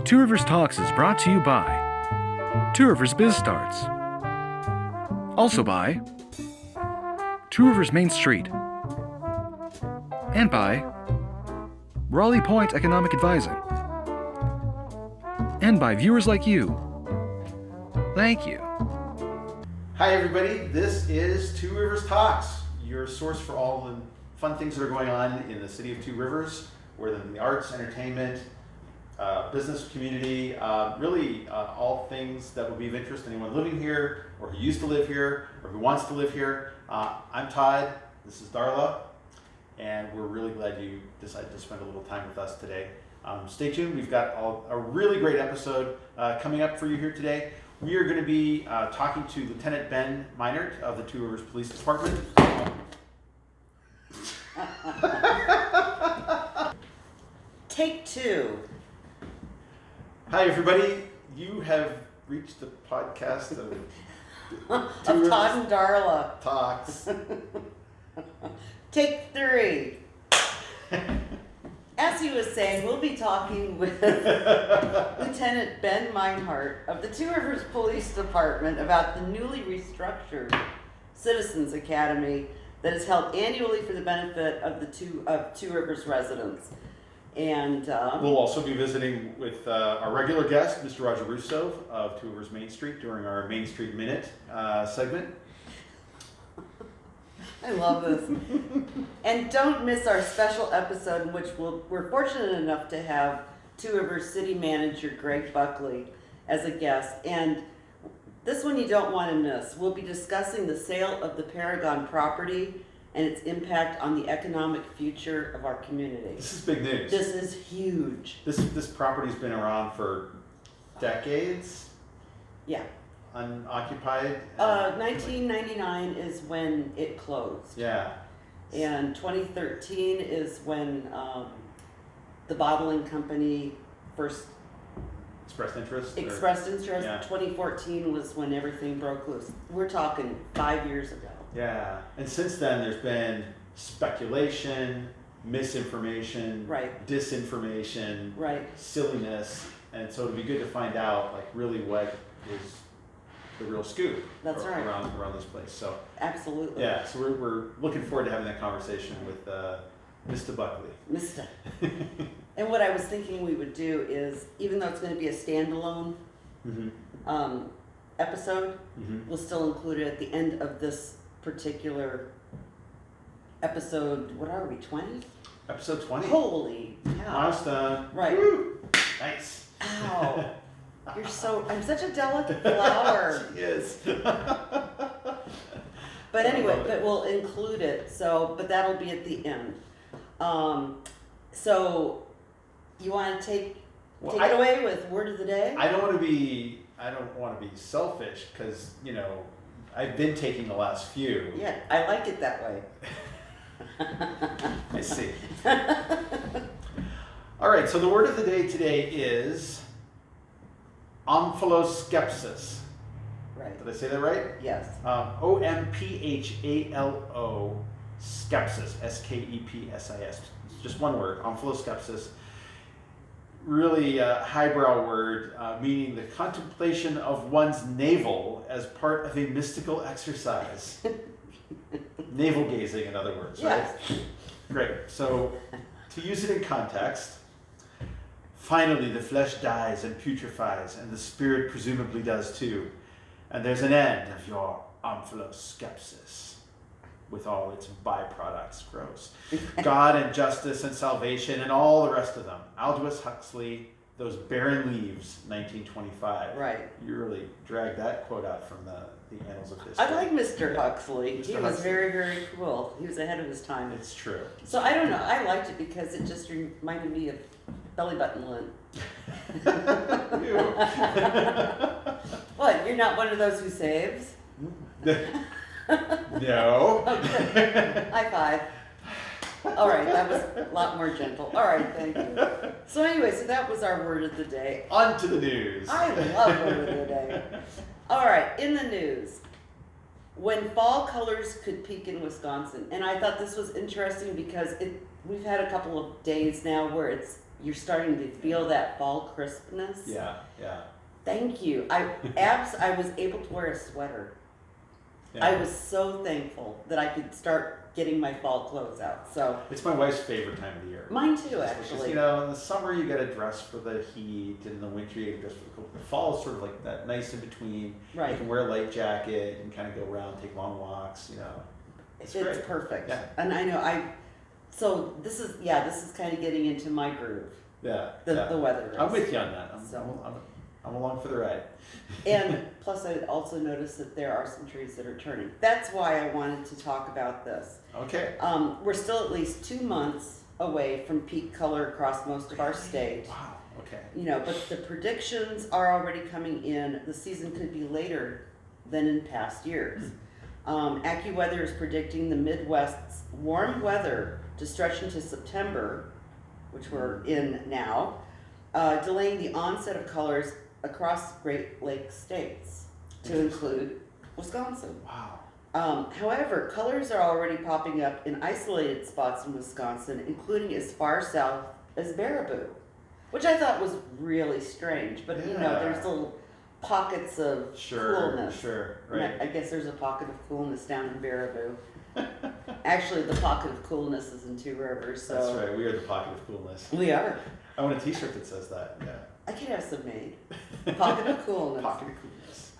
Two Rivers Talks is brought to you by Two Rivers Biz Starts. Also by Two Rivers Main Street. And by Raleigh Point Economic Advising. And by viewers like you. Thank you. Hi everybody, this is Two Rivers Talks, your source for all the fun things that are going on in the city of Two Rivers, whether in the arts, entertainment, business community, really all things that would be of interest to anyone living here, or who used to live here, or who wants to live here. I'm Todd, this is Darla, and we're really glad you decided to spend a little time with us today. Stay tuned, we've got a really great episode coming up for you here today. We are going to be talking to Lieutenant Ben Meinnert of the Two Rivers Police Department. Take two. Hi everybody, you have reached the podcast of Of Todd and Darla. Talks. Take three. As he was saying, we'll be talking with Lieutenant Ben Meinnert of the Two Rivers Police Department about the newly restructured Citizens Academy that is held annually for the benefit of the Two Rivers residents. And we'll also be visiting with our regular guest, Mr. Roger Russove of Two Rivers Main Street during our Main Street Minute segment. I love this. And don't miss our special episode in which we're fortunate enough to have Two Rivers City Manager Greg Buckley as a guest. And this one you don't want to miss. We'll be discussing the sale of the Paragon property and its impact on the economic future of our community. This is big news. This is huge. This property's been around for decades, Yeah. unoccupied. 1999 is when it closed. Yeah. And 2013 is when the bottling company first Expressed interest? expressed interest. Yeah. 2014 was when everything broke loose. We're talking 5 years ago. Yeah, and since then there's been speculation, misinformation, Right. disinformation, Right. silliness, and so it'd be good to find out like really what is the real scoop That's right. around this place. So Absolutely. yeah, so we're looking forward to having that conversation with Mr. Buckley. Mister. And what I was thinking we would do is, even though it's going to be a standalone Mm-hmm. episode, Mm-hmm. we'll still include it at the end of this particular episode. What are we, 20? Episode 20. Holy cow. Milestone. Right. Woo! Nice. Ow. I'm such a delicate flower. She is. But anyway, I love it. but we'll include it, but that'll be at the end. So you want to take Well, it away with word of the day? I don't want to be selfish because, I've been taking the last few. Yeah, I like it that way. I see. All right, so the word of the day today is omphaloscepsis. Right. Did I say that right? Yes. Omphalo skepsis, skepsis. It's just one word, omphaloscepsis. Really highbrow word, meaning the contemplation of one's navel as part of a mystical exercise. Navel gazing, in other words, right? Yes. Great. So, to use it in context, finally the flesh dies and putrefies, and the spirit presumably does too. And there's an end of your omphaloscepsis, with all its byproducts, gross. God and justice and salvation and all the rest of them. Aldous Huxley, Those Barren Leaves, 1925. Right. You really dragged that quote out from the annals of history. I like Mr. Huxley. Mr. He was Huxley. very, very cool. He was ahead of his time. It's true. So I don't know. I liked it because it just reminded me of belly button lint. Ew. What? You're not one of those who saves? No. Okay. High five. All right, that was a lot more gentle. All right, thank you. So anyway, so that was our word of the day. On to the news. I love word of the day. All right, in the news. When fall colors could peak in Wisconsin. And I thought this was interesting because we've had a couple of days now where it's you're starting to feel that fall crispness. Yeah. Thank you. I was able to wear a sweater. Yeah. I was so thankful that I could start getting my fall clothes out. So It's my wife's favorite time of the year. mine too, Because, actually. you know, in the summer you got to dress for the heat, and in the winter you got to dress for the cold. The fall is sort of like that nice in between. Right. You can wear a light jacket and kind of go around, take long walks. You know, It's great. perfect. Yeah. And I know so this is kind of getting into my groove. Yeah. The weather is. I'm with you on that. I'm along for the ride. And plus I also noticed that there are some trees that are turning. That's why I wanted to talk about this. Okay. We're still at least 2 months away from peak color across most of our state. Wow. Okay. You know, but the predictions are already coming in. The season could be later than in past years. AccuWeather is predicting the Midwest's warm weather to stretch into September, which we're in now, delaying the onset of colors across Great Lakes states to include Wisconsin. Wow. However, colors are already popping up in isolated spots in Wisconsin, including as far south as Baraboo, which I thought was really strange. But you know, Yeah. there's little pockets of coolness. Sure. And Right. I guess there's a pocket of coolness down in Baraboo. Actually, the pocket of coolness is in Two Rivers. So That's right. We are the pocket of coolness. we are. I want a T-shirt that says that. Yeah. I could have some made. Pocket of coolness. Pocket of coolness.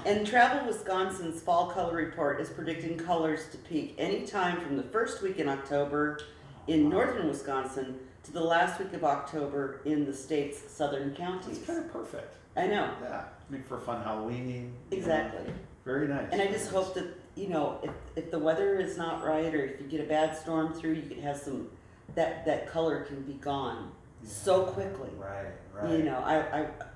And Travel Wisconsin's fall color report is predicting colors to peak anytime from the first week in October in northern Wisconsin to the last week of October in the state's southern counties. It's kind of perfect. I know. Yeah. I mean, for fun Halloween. Exactly. Very nice. And I just hope that, you know, if the weather is not right or if you get a bad storm through, you could have some, that color can be gone so quickly. Right. You know,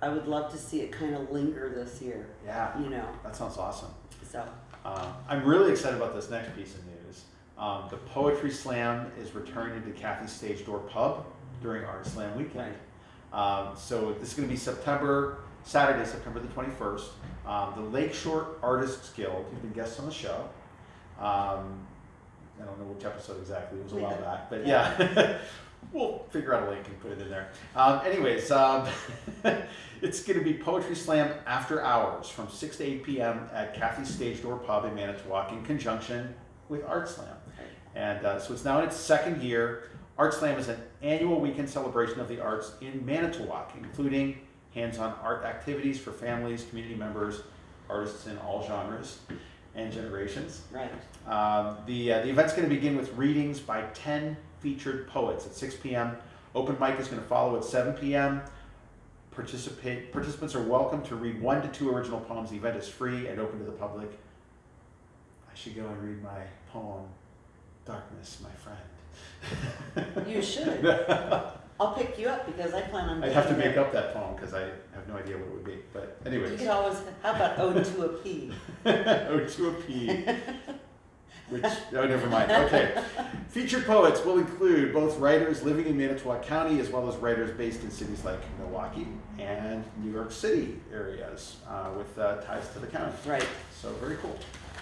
I would love to see it kind of linger this year. Yeah. You know, That sounds awesome. so. I'm really excited about this next piece of news. The Poetry Slam is returning to Kathy's Stage Door Pub during Art Slam weekend. So this is going to be Saturday, September the 21st. The Lakeshore Artists Guild, who've been guests on the show. I don't know which episode exactly, it was a while back, but yeah. We'll figure out a link and put it in there. Anyways, it's going to be Poetry Slam after hours from 6 to 8 p.m. at Kathy's Stage Door Pub in Manitowoc in conjunction with Art Slam. And so it's now in its second year. Art Slam is an annual weekend celebration of the arts in Manitowoc, including hands-on art activities for families, community members, artists in all genres and generations. Right. The event's going to begin with readings by 10 featured poets at 6 p.m. Open mic is going to follow at 7 p.m. Participants are welcome to read 1 to 2 original poems. The event is free and open to the public. I should go and read my poem, Darkness, My Friend. You should. I'll pick you up because I plan on. I'd have to being make there. up that poem because I have no idea what it would be. But You anyways. could always. How about Ode to a Pea? Ode to a Pea. Which, oh, never mind. Okay. Featured poets will include both writers living in Manitowoc County as well as writers based in cities like Milwaukee and New York City areas with ties to the county. Right. So very cool.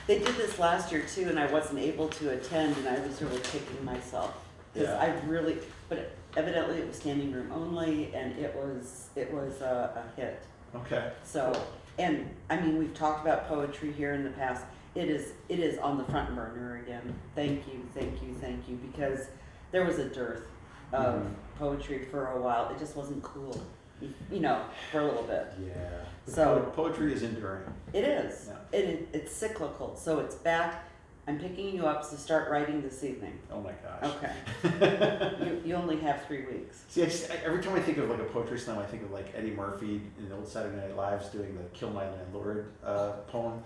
They did this last year too, and I wasn't able to attend, and I was really kicking myself because Yeah. but evidently it was standing room only, and it was a hit. Okay. So, and I mean, we've talked about poetry here in the past. It is on the front burner again. Thank you, because there was a dearth of poetry for a while. It just wasn't cool, you know, for a little bit. Yeah. So poetry is enduring. it is. Yeah. It's cyclical. So it's back. I'm picking you up to start writing this evening. Oh my gosh. Okay. you only have 3 weeks. See, every time I think of like a poetry slam, I think of like Eddie Murphy in the old Saturday Night Lives doing the "Kill My Landlord" poem.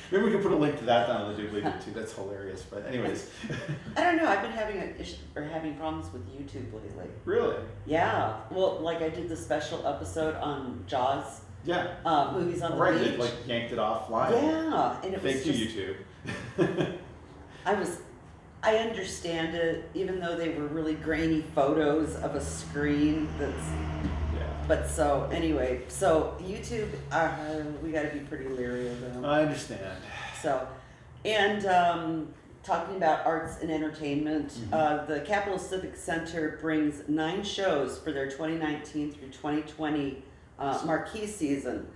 Maybe we can put a link to that down in the doobly-doo too. That's hilarious. But anyways. I don't know. I've been having problems with YouTube lately. Really? Yeah. Well, like I did the special episode on Jaws. Yeah. Movies on the Right. beach. It like yanked it offline. Yeah, and it was Thank you, just, YouTube. I understand it, even though they were really grainy photos of a screen that's, Yeah. but so, anyway, so YouTube, we gotta be pretty leery of them. I understand. So, and talking about arts and entertainment, the Capitol Civic Center brings 9 shows for their 2019 through 2020 marquee season.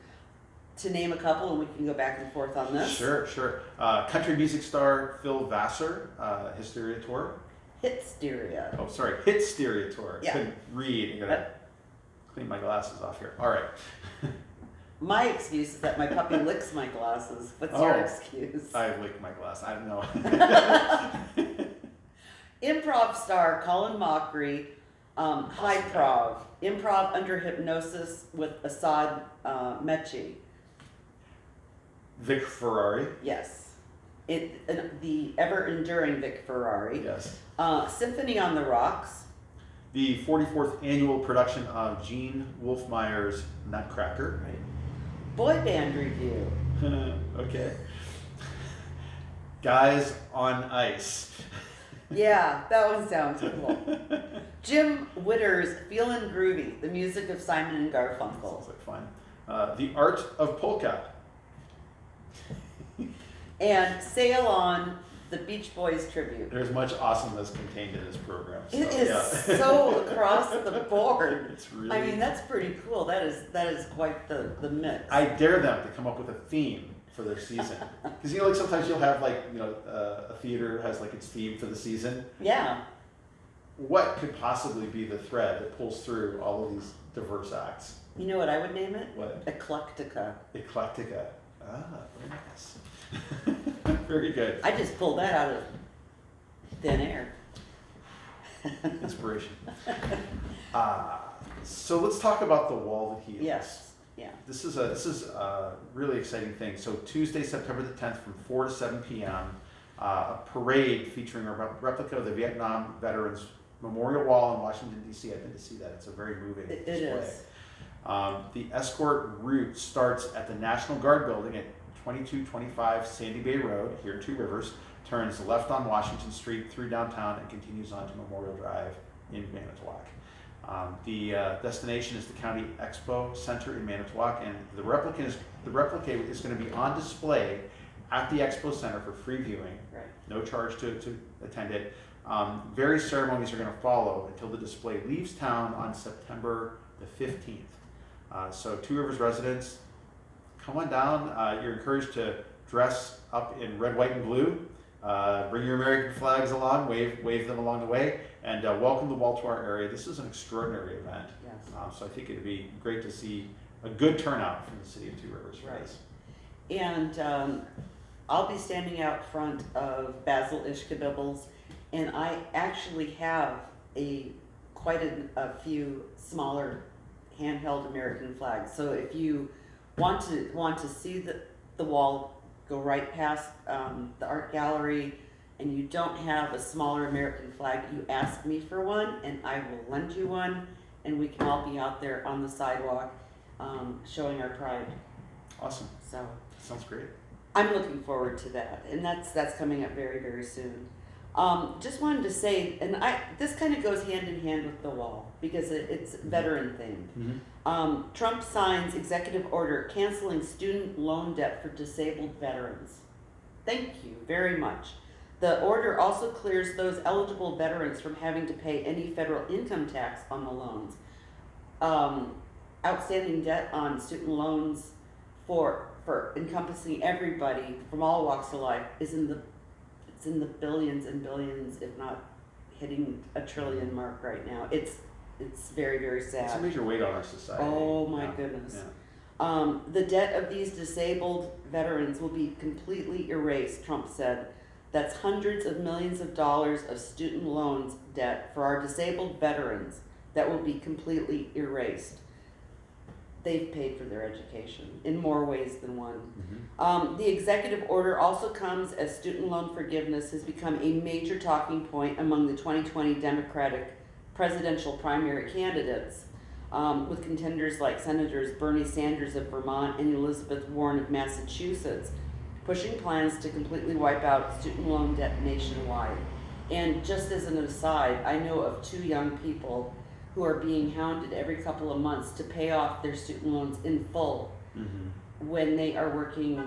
To name a couple, and we can go back and forth on this. Sure. Country music star Phil Vassar, Hysteria Tour. Hitsteria. Oh, sorry, Hitsteria Tour. Yeah. Couldn't read. I'm gonna clean my glasses off here. All right. My excuse is that my puppy licks my glasses. What's your excuse? I lick my glasses. I don't know. Improv star Colin Mockery, improv under hypnosis with Assad Mechi. Vic Ferrari. Yes. The ever-enduring Vic Ferrari. Yes. Symphony on the Rocks. The 44th annual production of Gene Wolfmeyer's Nutcracker. Right. Boy band review. Okay. Guys on Ice. Yeah, that one sounds cool. Jim Witter's Feelin' Groovy, the music of Simon and Garfunkel. Sounds like fun. The Art of Polka. And Sail On, the Beach Boys tribute. There's much awesomeness contained in this program. So, It is so across the board. It's really. I mean, that's pretty cool. That is quite the mix. I dare them to come up with a theme for their season, because like sometimes you'll have like a theater has like its theme for the season. Yeah. What could possibly be the thread that pulls through all of these diverse acts? You know what I would name it? What? Eclectica. Eclectica. Ah, very nice. Very good. I just pulled that out of thin air. Inspiration. So let's talk about the wall that heals. Yes. Yeah. This is a really exciting thing. So Tuesday, September the 10th, from 4 to 7 p.m., a parade featuring a replica of the Vietnam Veterans Memorial Wall in Washington, D.C. I've been to see that. It's a very moving display. It is. The escort route starts at the National Guard building at 2225 Sandy Bay Road, here at Two Rivers, turns left on Washington Street through downtown and continues on to Memorial Drive in Manitowoc. The destination is the County Expo Center in Manitowoc, and the replica is going to be on display at the Expo Center for free viewing. Right. No charge to attend it. Various ceremonies are going to follow until the display leaves town on September the 15th. So Two Rivers residents, come on down. You're encouraged to dress up in red, white, and blue. Bring your American flags along, wave them along the way, and welcome the wall to our area. This is an extraordinary event. Yes. So I think it'd be great to see a good turnout from the city of Two Rivers for Right. this. And I'll be standing out front of Basil Ishkabibble's, and I actually have quite a few smaller handheld American flags. So if you want to see the wall, go right past the art gallery, and you don't have a smaller American flag, you ask me for one, and I will lend you one, and we can all be out there on the sidewalk showing our pride. Awesome. So Sounds great. I'm looking forward to that, and that's coming up very, very soon. Just wanted to say, and this kind of goes hand in hand with the wall because it's veteran themed. Mm-hmm. Trump signs executive order canceling student loan debt for disabled veterans. Thank you very much. The order also clears those eligible veterans from having to pay any federal income tax on the loans. Outstanding debt on student loans for encompassing everybody from all walks of life is in the billions and billions, if not hitting a trillion mark right now. It's very, very sad. It's a major weight on our society. Oh my goodness. Yeah. The debt of these disabled veterans will be completely erased, Trump said. That's hundreds of millions of dollars of student loans debt for our disabled veterans that will be completely erased. They've paid for their education in more ways than one. Mm-hmm. The executive order also comes as student loan forgiveness has become a major talking point among the 2020 Democratic presidential primary candidates, with contenders like Senators Bernie Sanders of Vermont and Elizabeth Warren of Massachusetts, pushing plans to completely wipe out student loan debt nationwide. And just as an aside, I know of 2 young people who are being hounded every couple of months to pay off their student loans in full when they are working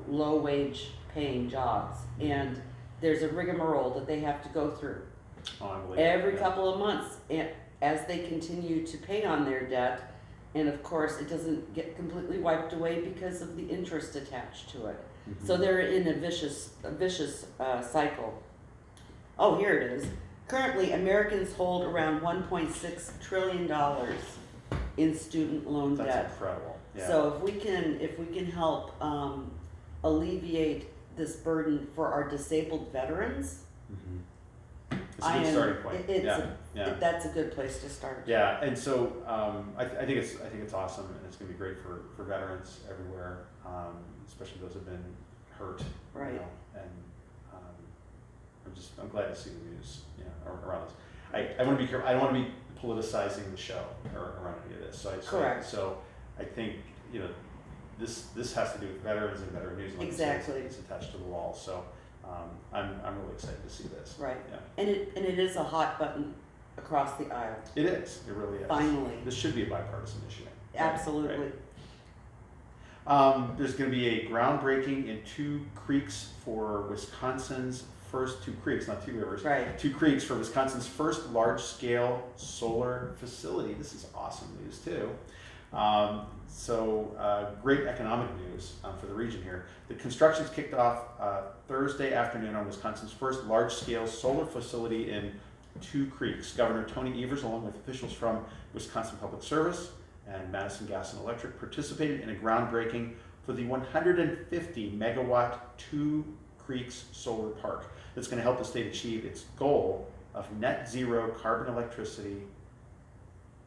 low wage paying jobs. And there's a rigmarole that they have to go through Unbelievable. every couple of months as they continue to pay on their debt. And of course, it doesn't get completely wiped away because of the interest attached to it. Mhm. So they're in a vicious cycle. Oh, here it is. Currently, Americans hold around $1.6 trillion in student loan That's debt. incredible. Yeah. So if we can help alleviate this burden for our disabled veterans, Mhm. It's a good starting point. that's a good place to start. Yeah, and so I think it's awesome, and it's going to be great for veterans everywhere, especially those who've been hurt. Right. You know, and I'm glad to see the news, around this. I want to be careful. I don't want to be politicizing the show around any of this. Correct. So I think this has to do with veterans and veteran news. Like Exactly. It's attached to the wall. So I'm really excited to see this. Right. Yeah. And it is a hot button across the aisle. It is. It really is. Finally. This should be a bipartisan issue. Absolutely. Right. There's going to be a groundbreaking in Two Creeks for Wisconsin's first Two Creeks, not Two Rivers. Right. Two Creeks for Wisconsin's first large-scale solar facility. This is awesome news too. Great economic news for the region here. The construction's kicked off Thursday afternoon on Wisconsin's first large-scale solar facility in Two Creeks. Governor Tony Evers, along with officials from Wisconsin Public Service and Madison Gas and Electric, participated in a groundbreaking for the 150 megawatt Two Creeks Solar Park that's going to help the state achieve its goal of net zero carbon electricity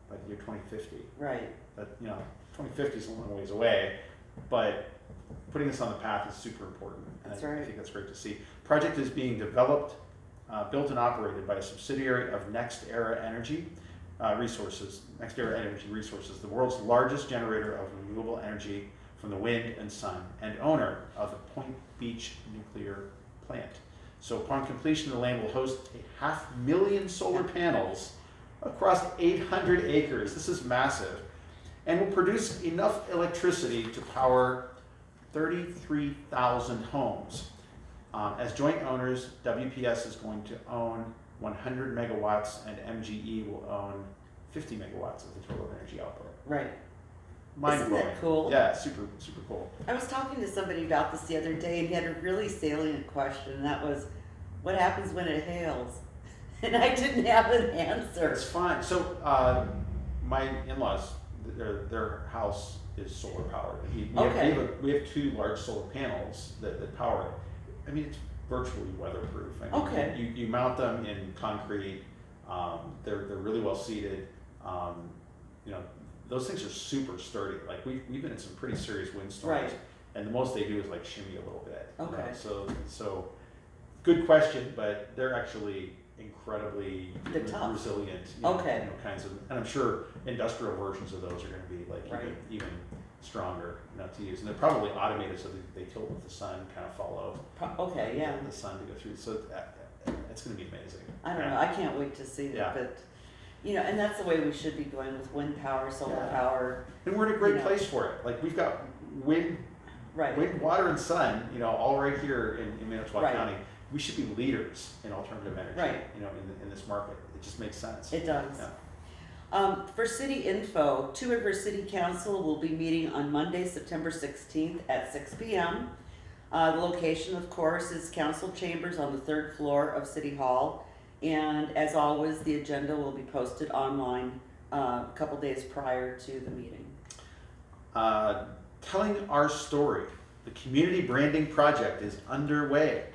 by the year 2050. Right. That 2050 is a long ways away, but putting us on the path is super important. And That's I right. think that's great to see. Project is being developed, built and operated by a subsidiary of NextEra Energy Resources. NextEra Energy Resources, the world's largest generator of renewable energy from the wind and sun, and owner of the Point Beach nuclear plant. So upon completion, the land will host 500,000 solar panels across 800 acres. This is massive. And will produce enough electricity to power 33,000 homes. As joint owners, WPS is going to own 100 megawatts and MGE will own 50 megawatts of the total energy output. Right. Mind Isn't blowing. that cool? Yeah, super cool. I was talking to somebody about this the other day, and he had a really salient question, and that was, what happens when it hails? And I didn't have an answer. It's fine. So my in-laws, their house is solar powered. We have two large solar panels that power it. I mean, it's virtually weatherproof. I mean, Okay. You mount them in concrete. They're really well seated. Those things are super sturdy. Like we've been in some pretty serious windstorms, Right. and the most they do is like shimmy a little bit. Okay. So good question, but they're actually incredibly They're tough. resilient. Okay. Kinds of, and I'm sure industrial versions of those are going to be like Right. even stronger to use, and they're probably automated so that they tilt with the sun, kind of follow. Okay, yeah. The sun to go through. So it's going to be amazing. I don't know. I can't wait to see Yeah. it, but and that's the way we should be going with wind power, solar power. And we're in a great place for it. Like we've got wind, water, and sun. All right here in Manitowoc Right. County. We should be leaders in alternative energy. Right. In this market, it just makes sense. It does. Yeah. For city info, Two Rivers City Council will be meeting on Monday, September 16th at 6 p.m. The location, of course, is council chambers on the 3rd floor of City Hall. And as always, the agenda will be posted online a couple days prior to the meeting. Telling our story, the community branding project is underway.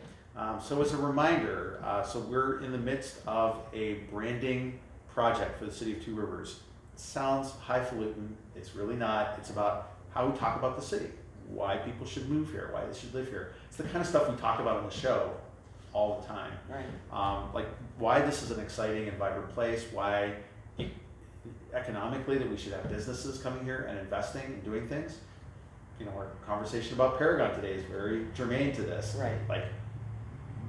So as a reminder, so we're in the midst of a branding project for the city of Two Rivers. It sounds highfalutin. It's really not. It's about how we talk about the city, why people should move here, why they should live here. It's the kind of stuff we talk about on the show all the time. Right. Like why this is an exciting and vibrant place, why economically that we should have businesses coming here and investing and doing things. Our conversation about Paragon today is very germane to this. Right. Like,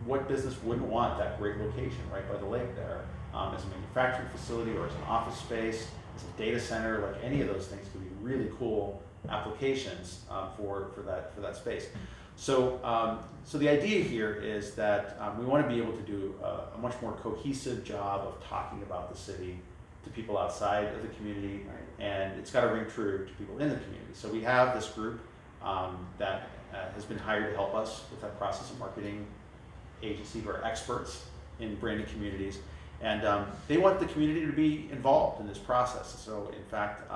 what business wouldn't want that great location right by the lake there as a manufacturing facility or as an office space, as a data center? Like any of those things could be really cool applications for that space. So the idea here is that we want to be able to do a much more cohesive job of talking about the city to people outside of the community, and it's got to ring true to people in the community. So we have this group that has been hired to help us with that process, of marketing agency who are experts in branding communities, and they want the community to be involved in this process. So in fact,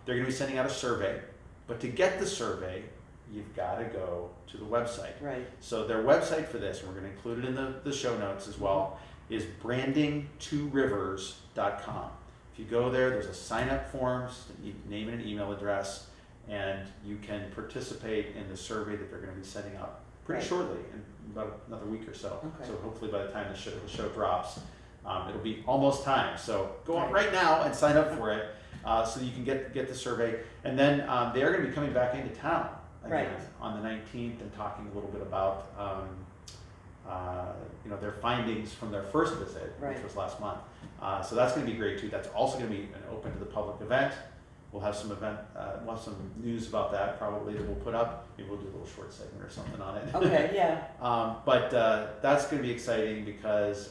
they're going to be sending out a survey, but to get the survey, you've got to go to the website. Right. So their website for this, and we're going to include it in the show notes as well, is branding2rivers.com. If you go there, there's a sign-up form, name and an email address, and you can participate in the survey that they're going to be sending out pretty shortly, in about another week or so. Okay. So hopefully by the time the show drops, it'll be almost time. So go on right now and sign up for it, so that you can get the survey. And then they are going to be coming back into town again on the 19th and talking a little bit about their findings from their first visit, which was last month. So that's going to be great too. That's also going to be an open to the public event. We'll have some some news about that probably that we'll put up. Maybe we'll do a little short segment or something on it. Okay, yeah. But that's going to be exciting because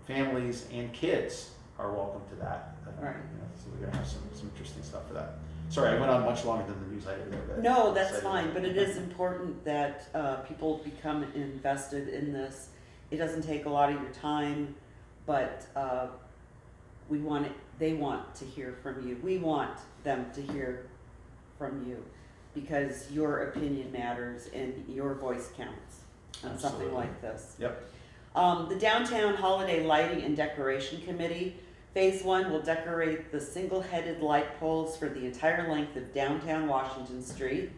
families and kids are welcome to that. Right. So we're going to have some interesting stuff for that. Sorry, I went on much longer than the news item there. But No, that's fine, but it is important that people become invested in this. It doesn't take a lot of your time, but they want to hear from you. We want them to hear from you because your opinion matters and your voice counts on something like this. Yep. The Downtown Holiday Lighting and Decoration Committee, Phase 1 will decorate the single-headed light poles for the entire length of downtown Washington Street,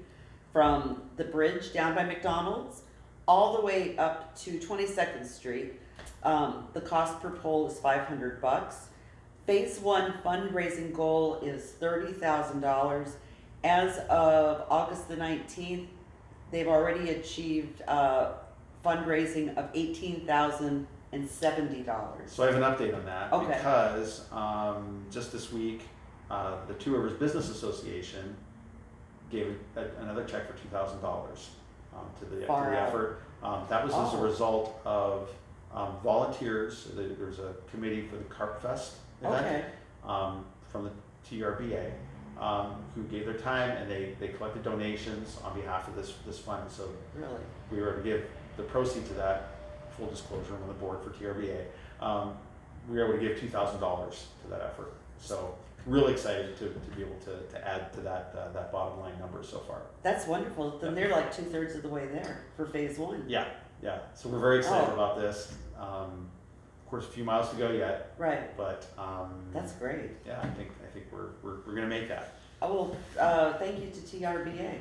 from the bridge down by McDonald's all the way up to 22nd Street. The cost per pole is $500. Phase 1 fundraising goal is $30,000. As of August the 19th, they've already achieved fundraising of $18,070. So I have an update on that because just this week, the Two Rivers Business Association gave another check for $2,000 to the effort. That was as a result of volunteers. There's a committee for the Carp Fest event from the TRBA who gave their time, and they collected donations on behalf of this fund. So we were able to give the proceeds of that. Full disclosure, I'm on the board for TRBA. We were able to give $2,000 to that effort. So really excited to be able to add to that bottom line number so far. That's wonderful. Then they're like 2/3 of the way there for Phase 1. Yeah. So we're very excited about this. Of course, a few miles to go yet. Right. But that's great. Yeah, I think we're going to make that. Oh, well, thank you to TRBA.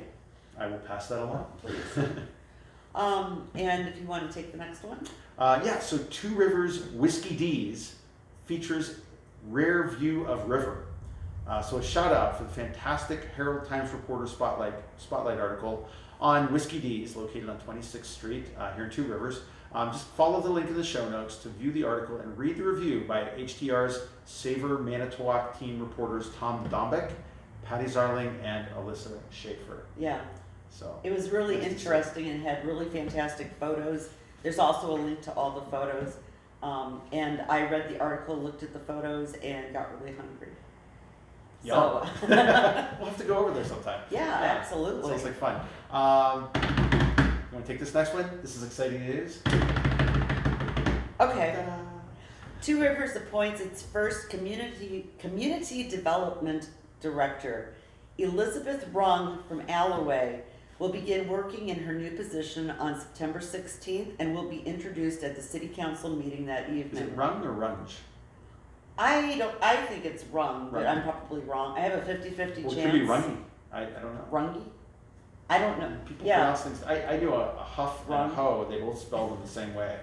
I will pass that along, please. And if you want to take the next one. So Two Rivers Whiskey D's features Rare View of River. So a shout out for the fantastic Herald Times Reporter Spotlight article on Whiskey D's located on 26th Street here in Two Rivers. Just follow the link in the show notes to view the article and read the review by HTR's Savor Manitowoc team reporters Tom Dombeck, Patty Zarling, and Alyssa Schaefer. Yeah. So it was really interesting and had really fantastic photos. There's also a link to all the photos. And I read the article, looked at the photos, and got really hungry. Yeah. So we'll have to go over there sometime. Yeah, absolutely. Sounds like fun. You want to take this next one? This is exciting news. Okay. Ta-da. Two Rivers appoints its first community development director. Elizabeth Rung from Alloway will begin working in her new position on September 16th and will be introduced at the city council meeting that evening. Is it Rung or Runge? I think it's Rung, but I'm probably wrong. I have a 50-50 chance. It could be Rungy. I don't know. Rungy? I don't know. People pronounce things. I do a huff and a ho. They both spell them the same way.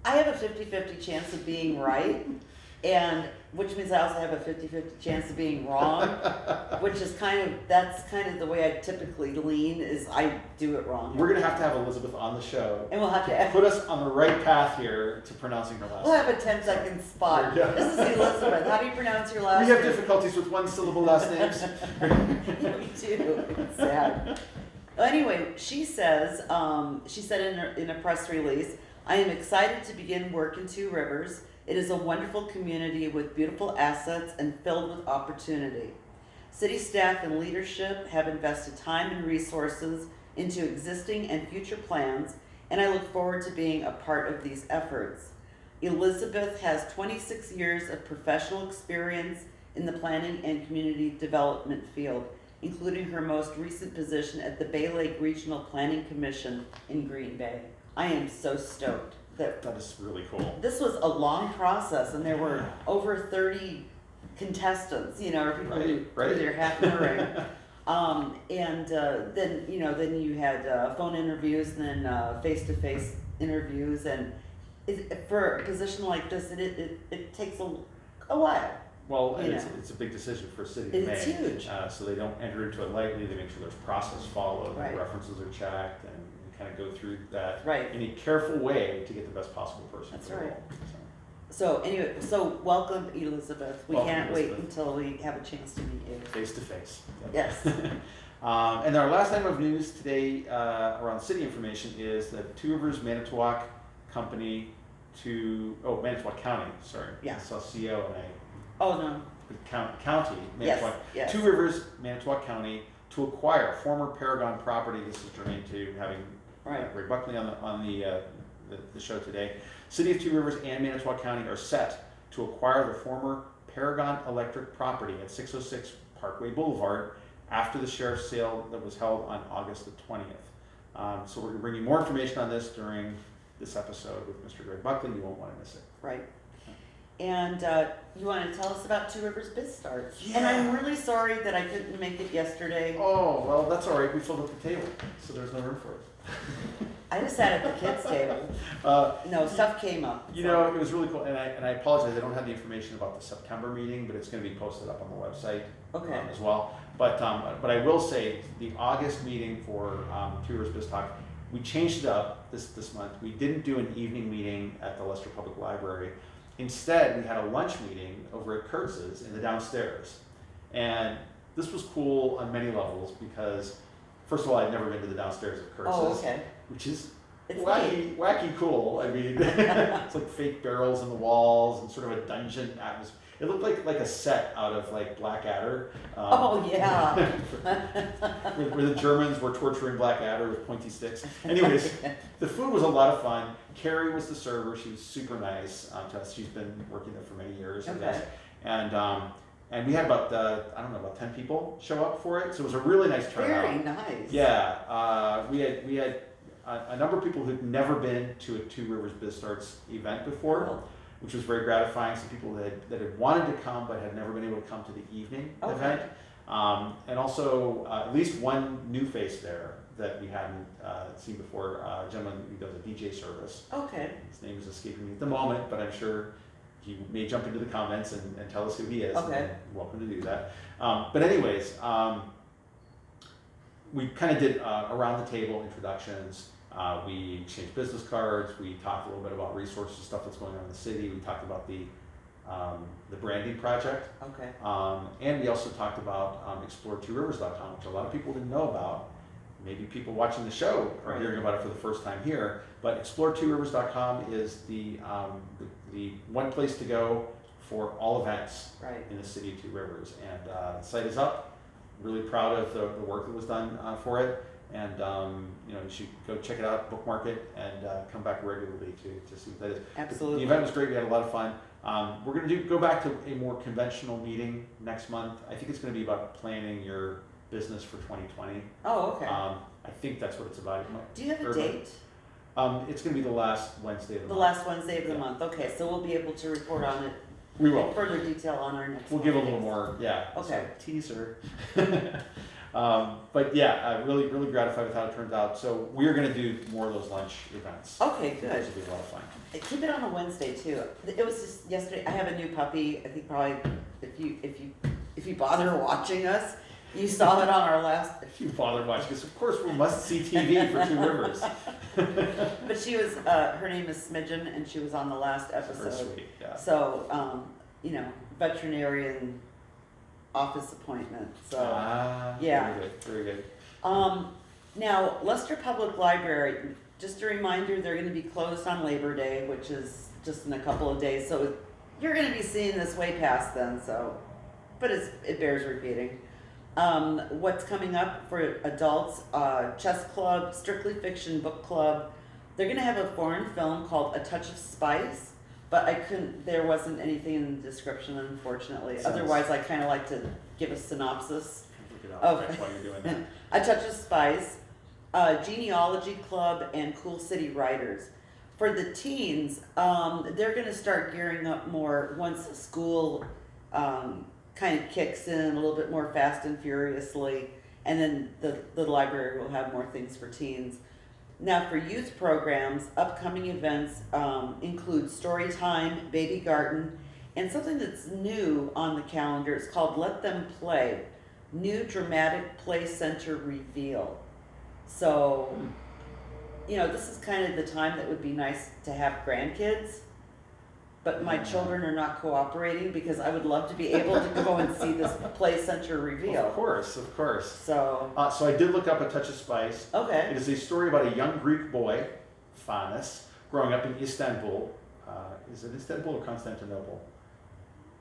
I have a 50-50 chance of being right, and which means I also have a 50-50 chance of being wrong, which is that's kind of the way I typically lean, is I do it wrong. We're going to have Elizabeth on the show. And we'll have to put us on the right path here to pronouncing her last name. We'll have a 10-second spot. Yeah. This is Elizabeth. How do you pronounce your last name? We have difficulties with one-syllable last names. Yeah, we do. It's sad. Anyway, she says, she said in a press release, I am excited to begin work in Two Rivers. It is a wonderful community with beautiful assets and filled with opportunity. City staff and leadership have invested time and resources into existing and future plans, and I look forward to being a part of these efforts. Elizabeth has 26 years of professional experience in the planning and community development field, including her most recent position at the Bay Lake Regional Planning Commission in Green Bay. I am so stoked that is really cool. this was a long process, and there were over 30 contestants, you know, or people who threw their hat in the ring. Then, you know, then you had phone interviews and then face-to-face interviews, and for a position like this, it takes a while. Well, and it's a big decision for a city to make. It's huge. So they don't enter into it lightly. They make sure there's process followed, Right. references are checked, and kind of go through that Right. in a careful way to get the best possible person That's for the right. role. So anyway, so welcome, Elizabeth. We Welcome, can't wait Elizabeth. until we have a chance to meet you. Face to face. Yes. And our last item of news today around city information is the Two Rivers Manitowoc Company Manitowoc County, sorry. Yeah. I saw CO and Oh, no. County, Yes, Manitowoc. yes. Two Rivers, Manitowoc County, to acquire former Paragon property. This is germane to having Right. Ray Buckley on the show today. City of Two Rivers and Manitowoc County are set to acquire the former Paragon Electric property at 606 Parkway Boulevard after the sheriff's sale that was held on August the 20th. So we're going to bring you more information on this during this episode with Mr. Greg Buckley. You won't want to miss it. Right. And you want to tell us about Two Rivers Biz Starts? Yeah. And I'm really sorry that I couldn't make it yesterday. Oh, well, that's all right. We filled up the table, so there's no room for it. I just sat at the kids' table. No, stuff came up. You know, it was really cool, and I apologize, I don't have the information about the September meeting, but it's going to be posted up on the website Okay. as well. But I will say, the August meeting for Two Rivers Biz Talk, we changed it up this month. We didn't do an evening meeting at the Leicester Public Library. Instead, we had a lunch meeting over at Kurtz's in the downstairs. And this was cool on many levels because, first of all, I'd never been to the downstairs of Kurtz's. Oh, okay. Which is It's wacky cool. I mean, it's like fake barrels in the walls and sort of a dungeon atmosphere. It looked like a set out of like Blackadder. Oh, yeah. where the Germans were torturing Blackadder with pointy sticks. Anyways, the food was a lot of fun. Carrie was the server. She was super nice to us. She's been working there for many years, I guess. And we had about 10 people show up for it. So it was a really nice turnout. Very nice. Yeah, we had a number of people who'd never been to a Two Rivers Biz Starts event before, Cool. which was very gratifying. Some people that had wanted to come but had never been able to come to the evening event. And also at least one new face there that we hadn't seen before, a gentleman who does a DJ service. Okay. His name is escaping me at the moment, but I'm sure he may jump into the comments and tell us who he is. Okay. And welcome to do that. But anyways, we kind of did around the table introductions. We exchanged business cards. We talked a little bit about resources, stuff that's going on in the city. We talked about the branding project. Okay. And we also talked about explore2rivers.com, which a lot of people didn't know about. Maybe people watching the show are hearing about it for the first time here. But explore2rivers.com is the one place to go for all events in the city of Two Rivers. And the site is up. Really proud of the work that was done for it. And you should go check it out, bookmark it, and come back regularly to see what that is. Absolutely. The event was great. We had a lot of fun. We're going to go back to a more conventional meeting next month. I think it's going to be about planning your business for 2020. Oh, okay. I think that's what it's about. Do you have a date? It's going to be the last Wednesday of the month. The last Wednesday of the month. Okay, so we'll be able to report on it. We will. In further detail on our next. We'll give a little more, yeah. Okay. So, teaser. But yeah, really gratified with how it turns out. So we're going to do more of those lunch events. Okay, good. Those will be a lot of fun. Keep it on a Wednesday too. It was just yesterday. I have a new puppy. I think probably if you bother watching us, you saw it on our last. If you bother watching, because of course we must see TV for Two Rivers. But she was. Her name is Smidgen, and she was on the last episode. Very sweet, yeah. So veterinarian office appointment. So yeah. Very good. Now, Leicester Public Library, just a reminder, they're gonna be closed on Labor Day, which is just in a couple of days, so you're gonna be seeing this way past then, so, but it bears repeating. What's coming up for adults, chess club, strictly fiction book club. They're gonna have a foreign film called A Touch of Spice, but there wasn't anything in the description, unfortunately. Otherwise, I kinda like to give a synopsis. Look it up Oh. while you're doing that. A Touch of Spice, Genealogy Club, and Cool City Writers. For the teens, they're going to start gearing up more once school kind of kicks in a little bit more fast and furiously, and then the library will have more things for teens. Now, for youth programs, upcoming events include story time, baby garden, and something that's new on the calendar. It's called Let Them Play, New Dramatic Play Center Reveal. So, you know, this is kind of the time that would be nice to have grandkids, but my children are not cooperating because I would love to be able to go and see this play center reveal. Of course. So, So I did look up A Touch of Spice. okay. It is a story about a young Greek boy, Phanis, growing up in Istanbul. Is it Istanbul or Constantinople?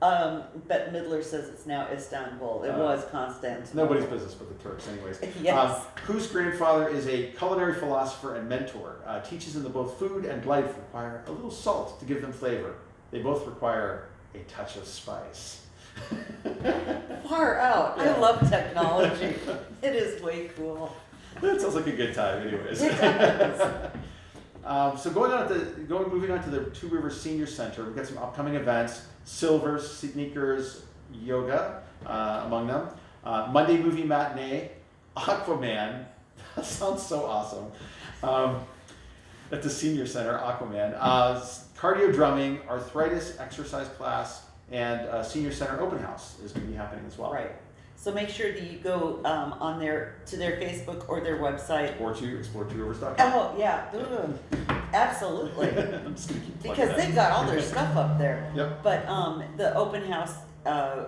Bette Midler says it's now Istanbul. It was Constantinople. It's nobody's business but the Turks, anyways. Yes. Whose grandfather is a culinary philosopher and mentor. Teaches them that both food and life require a little salt to give them flavor. They both require a touch of spice. Far out. Yeah. I love technology. It is way cool. That sounds like a good time, anyways. It does. So moving on to the Two Rivers Senior Center, we've got some upcoming events. Silvers, Sneakers, Yoga, among them. Monday movie matinee, Aquaman. That sounds so awesome. At the Senior Center, Aquaman. Cardio drumming, arthritis exercise class, and Senior Center open house is going to be happening as well. Right. So make sure that you go to their Facebook or their website. Or to explore2rivers.com. Oh yeah, absolutely. I'm just gonna keep plugging Because that. they've got all their stuff up there. Yep. But the open house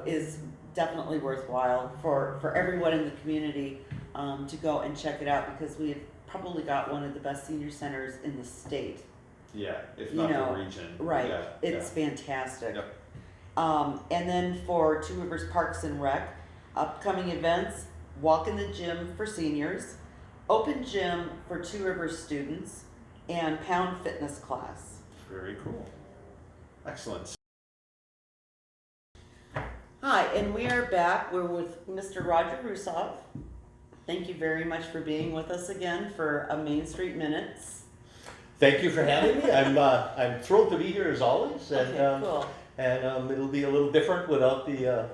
is definitely worthwhile for everyone in the community to go and check it out, because we've probably got one of the best senior centers in the state. Yeah, if You not know, the region. Right. Yeah, It's fantastic. Yep. And then for Two Rivers Parks and Rec, upcoming events: Walk in the Gym for seniors, Open Gym for Two Rivers students, and Pound Fitness class. Very cool. Excellent. Hi, and we are back. We're with Mr. Roger Russove. Thank you very much for being with us again for a Main Street Minutes. Thank you for having me. I'm thrilled to be here as always, and Okay, cool. it'll be a little different without the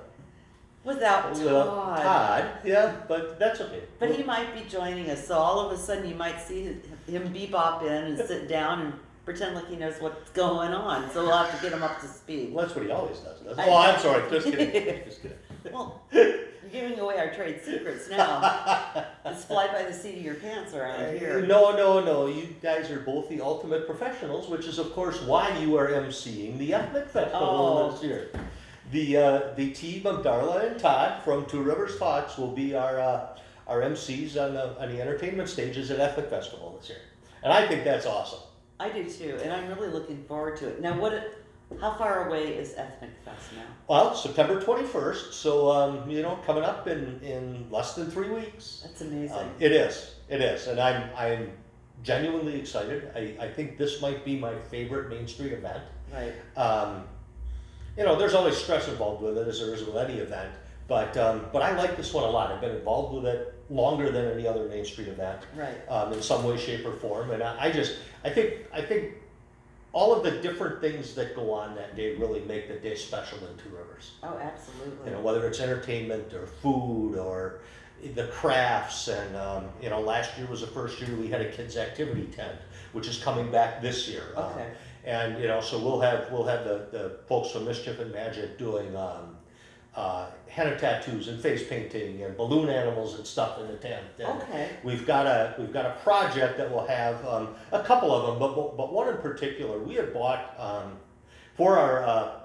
Without Todd. Yeah, but that's okay. But he might be joining us, so all of a sudden you might see him bebop in and sit down and pretend like he knows what's going on. So we'll have to get him up to speed. Well, that's what he always does. Doesn't he? Oh, I'm sorry. Just kidding. Just kidding. Well, you're giving away our trade secrets now. It's fly by the seat of your pants around here. No. You guys are both the ultimate professionals, which is, of course, why you are emceeing the Ethnic Festival this year. The team of Darla and Todd from Two Rivers Talks will be our MCs on the entertainment stages at Ethnic Festival this year, and I think that's awesome. I do too, and I'm really looking forward to it. Now, how far away is Ethnic Fest now? Well, September 21st, so coming up in less than 3 weeks. That's amazing. It is, and I'm genuinely excited. I think this might be my favorite Main Street event. Right. There's always stress involved with it, as there is with any event, but I like this one a lot. I've been involved with it longer than any other Main Street event, Right. in some way, shape, or form, and I think all of the different things that go on that day really make the day special in Two Rivers. Oh, absolutely. Whether it's entertainment or food or the crafts, and last year was the first year we had a kids activity tent, which is coming back this year. Okay. And so we'll have the folks from Mischief and Magic doing henna tattoos and face painting and balloon animals and stuff in the tent. And Okay. we've got a project that will have a couple of them, but one in particular we had bought for our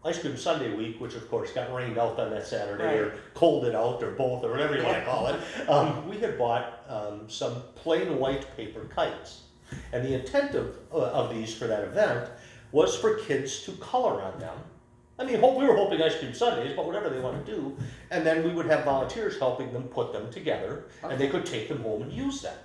Ice Cream Sunday week, which of course got rained out on that Saturday, or Right. colded out, or both, or whatever you want to call it, we had bought some plain white paper kites. And the intent of these for that event was for kids to color on them. I mean, we were hoping Ice Cream Sundays, but whatever they want to do. And then we would have volunteers helping them put them together, and they could take them home and use them.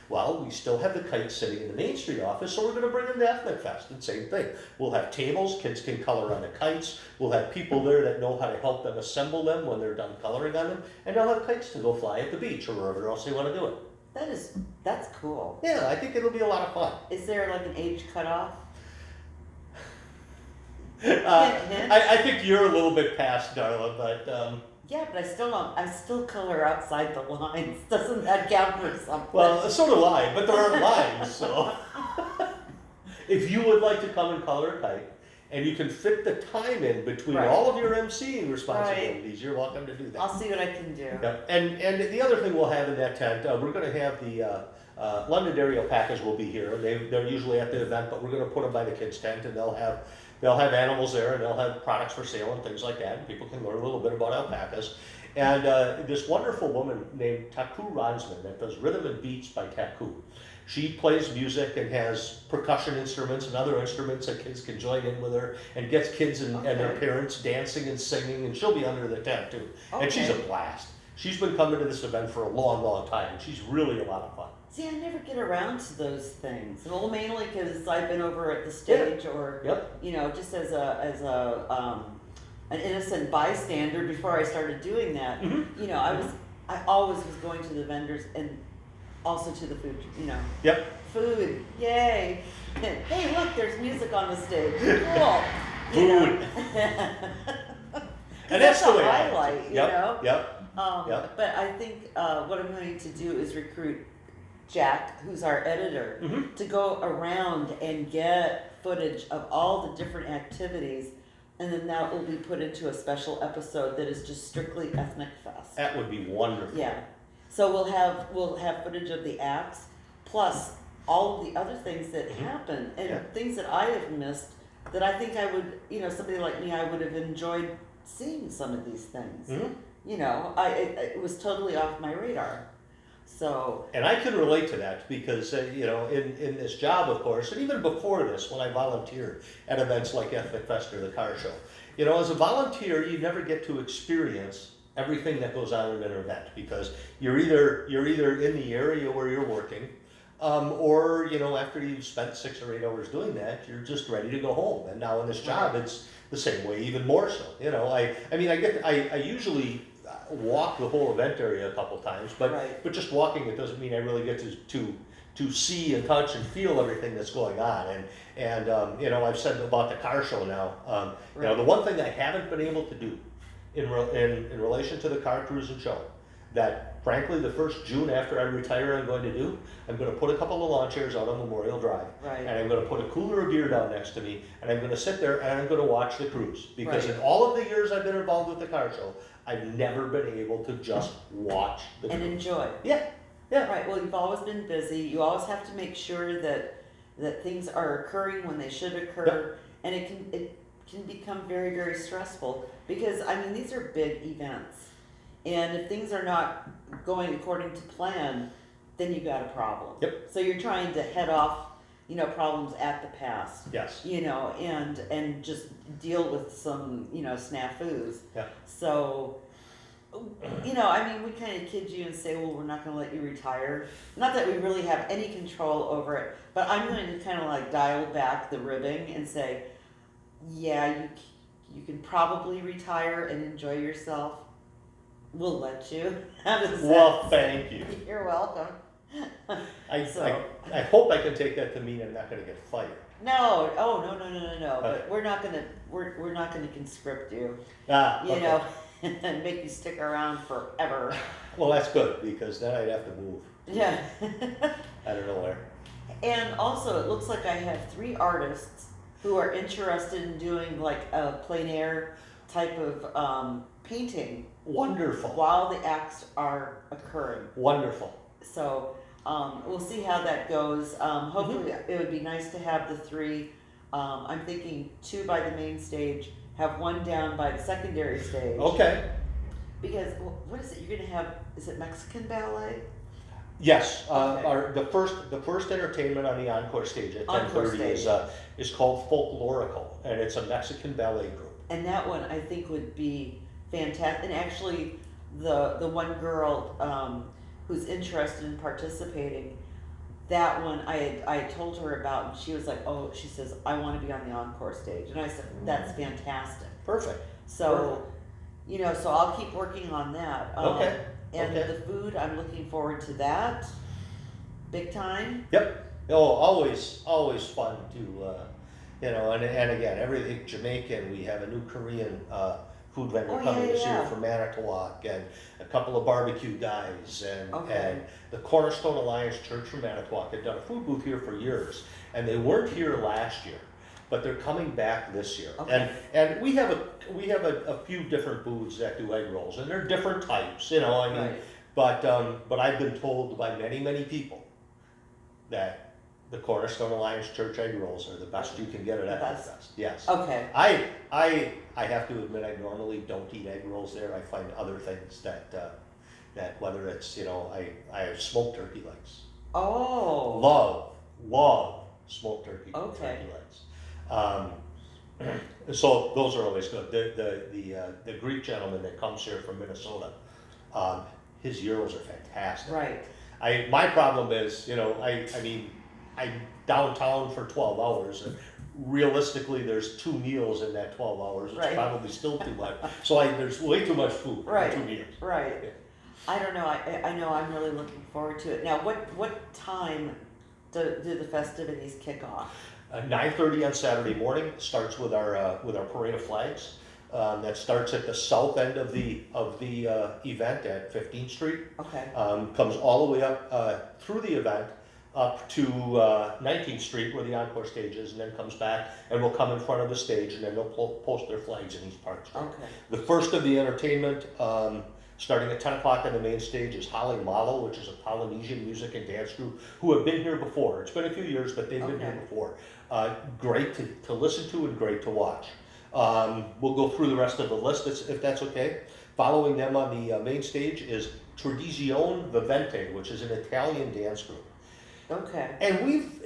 Well, we still have the kites sitting in the Main Street office, so we're going to bring them to Ethnic Fest, and same thing. We'll have tables, kids can color on the kites, we'll have people there that know how to help them assemble them when they're done coloring on them, and they'll have kites to go fly at the beach or wherever else they want to do it. That's cool. Yeah, I think it'll be a lot of fun. Is there like an age cutoff? I think you're a little bit past, Darla, but Yeah, but I still color outside the lines. Doesn't that count for something? well, so do I, but there aren't lines, so. If you would like to come and color a kite, and you can fit the time in between Right. all of your emceeing responsibilities, you're welcome to do that. I'll see what I can do. Yeah. And the other thing we'll have in that tent, we're going to have the London Dairy Alpacas will be here. They're usually at the event, but we're going to put them by the kids' tent, and they'll have animals there, and they'll have products for sale and things like that. And people can learn a little bit about alpacas. And this wonderful woman named Taku Ronsman that does rhythm and beats by Taku. She plays music and has percussion instruments and other instruments that kids can join in with her, and gets kids and their Okay. parents dancing and singing, and she'll be under the tent too. And she's a Okay. blast. She's been coming to this event for a long, long time, and she's really a lot of fun. See, I never get around to those things. Well, mainly because I've been over at the stage, or Yep. just as an innocent bystander before I started doing that. Mhm. I always was going to the vendors and also to the food. Yep. Food, yay! Hey, look, there's music on the stage. Cool. Food. And that's a the way I am. highlight, Yep. Yep. Yep. But I think what I'm going to do is recruit Jack, who's our editor, Mhm. to go around and get footage of all the different activities, and then that will be put into a special episode that is just strictly Ethnic Fest. That would be wonderful. Yeah. So we'll have footage of the acts, plus all of the other things that happen, and Yeah. things that I have missed that I think I would, somebody like me, I would have enjoyed seeing some of these things. Mhm. It was totally off my radar. So, And I can relate to that because, in this job, of course, and even before this, when I volunteered at events like Ethnic Fest or the car show, as a volunteer, you never get to experience everything that goes on in an event because you're either in the area where you're working, or after you've spent 6 or 8 hours doing that, you're just ready to go home. And now in this job, it's the same way, even more so. I usually walk the whole event area a couple times, but Right. but just walking it doesn't mean I really get to see and touch and feel everything that's going on. And I've said about the car show now. Right. The one thing I haven't been able to do in relation to the car cruise and show, that frankly the first June after I retire I'm going to put a couple of lawn chairs out on Memorial Drive, Right. and I'm going to put a cooler of beer down next to me, and I'm going to sit there and I'm going to watch the cruise, because Right. in all of the years I've been involved with the car show, I've never been able to just watch the and cruise. enjoy. Yeah. Right. Well, you've always been busy. You always have to make sure that things are occurring when they should occur, and it can become very, very stressful because these are big events, and if things are not going according to plan, then you've got a problem. Yep. So you're trying to head off, problems at the pass. Yes. And just deal with some, snafus. Yeah. So, we kind of kid you and say, well, we're not going to let you retire. Not that we really have any control over it, but I'm going to kind of like dial back the ribbing and say, yeah, you can probably retire and enjoy yourself. We'll let you. How does that Well, thank you. You're welcome. I hope I can take that to mean I'm not going to get fired. No, no. But Okay. we're not gonna conscript you, Okay. and make you stick around forever. Well, that's good, because then I'd have to move. Yeah. I don't know where. And also, it looks like I have 3 artists who are interested in doing like a plein air type of painting Wonderful. while the acts are occurring. Wonderful. So we'll see how that goes. Hopefully, it would be nice to have the 3. I'm thinking 2 by the main stage have one down by the secondary stage. Okay. Because, what is it, you're gonna have, is it Mexican ballet? Yes, Okay. the first entertainment on the encore stage at Encore 10:30 is called Folklorical, and it's a Mexican ballet group. And that one I think would be fantastic. And actually, the one girl who's interested in participating, that one I had told her about, and she was like, oh, she says, I want to be on the encore stage. And I said, that's fantastic. Perfect. So, you know, so I'll keep working on that. Okay. And Okay. the food, I'm looking forward to that, big time. Yep. Oh, always fun to, you know, and again, everything Jamaican. We have a new Korean food vendor Oh, coming yeah, this year yeah. from Manitowoc, and a couple of barbecue guys, and Okay. the Cornerstone Alliance Church from Manitowoc had done a food booth here for years, and they weren't here last year, but they're coming back this year. Okay. And we have a few different booths that do egg rolls, and they're different types, you know. I mean, Right. but I've been told by many people that the Cornerstone Alliance Church egg rolls are the best you can get at The Egg best. Fest. Yes. Okay. I have to admit I normally don't eat egg rolls there. I find other things that whether it's, you know, I have smoked turkey legs. Oh. Love smoked turkey Okay. legs. So those are always good. The Greek gentleman that comes here from Minnesota, his gyros are fantastic. Right. My problem is, you know, I mean, I'm downtown for 12 hours, and realistically, there's 2 meals in that 12 hours, which is Right. probably still too much. So there's way too much food Right. for 2 meals. Right. Yeah. I don't know. I know I'm really looking forward to it. Now, what time do the festivities kick off? 9:30 on Saturday morning starts with our parade of flags. That starts at the south end of the event at 15th Street. Okay. Comes all the way up through the event up to 19th Street where the encore stage is, and then comes back and will come in front of the stage, and then they'll post their flags in East Park Street. Okay. The first of the entertainment, starting at 10 o'clock on the main stage, is Holly Malo, which is a Polynesian music and dance group who have been here before. It's been a few years, but they've been here Okay. before. Great to listen to and great to watch. We'll go through the rest of the list if that's okay. Following them on the main stage is Tradizione Vivente, which is an Italian dance group. Okay. And we've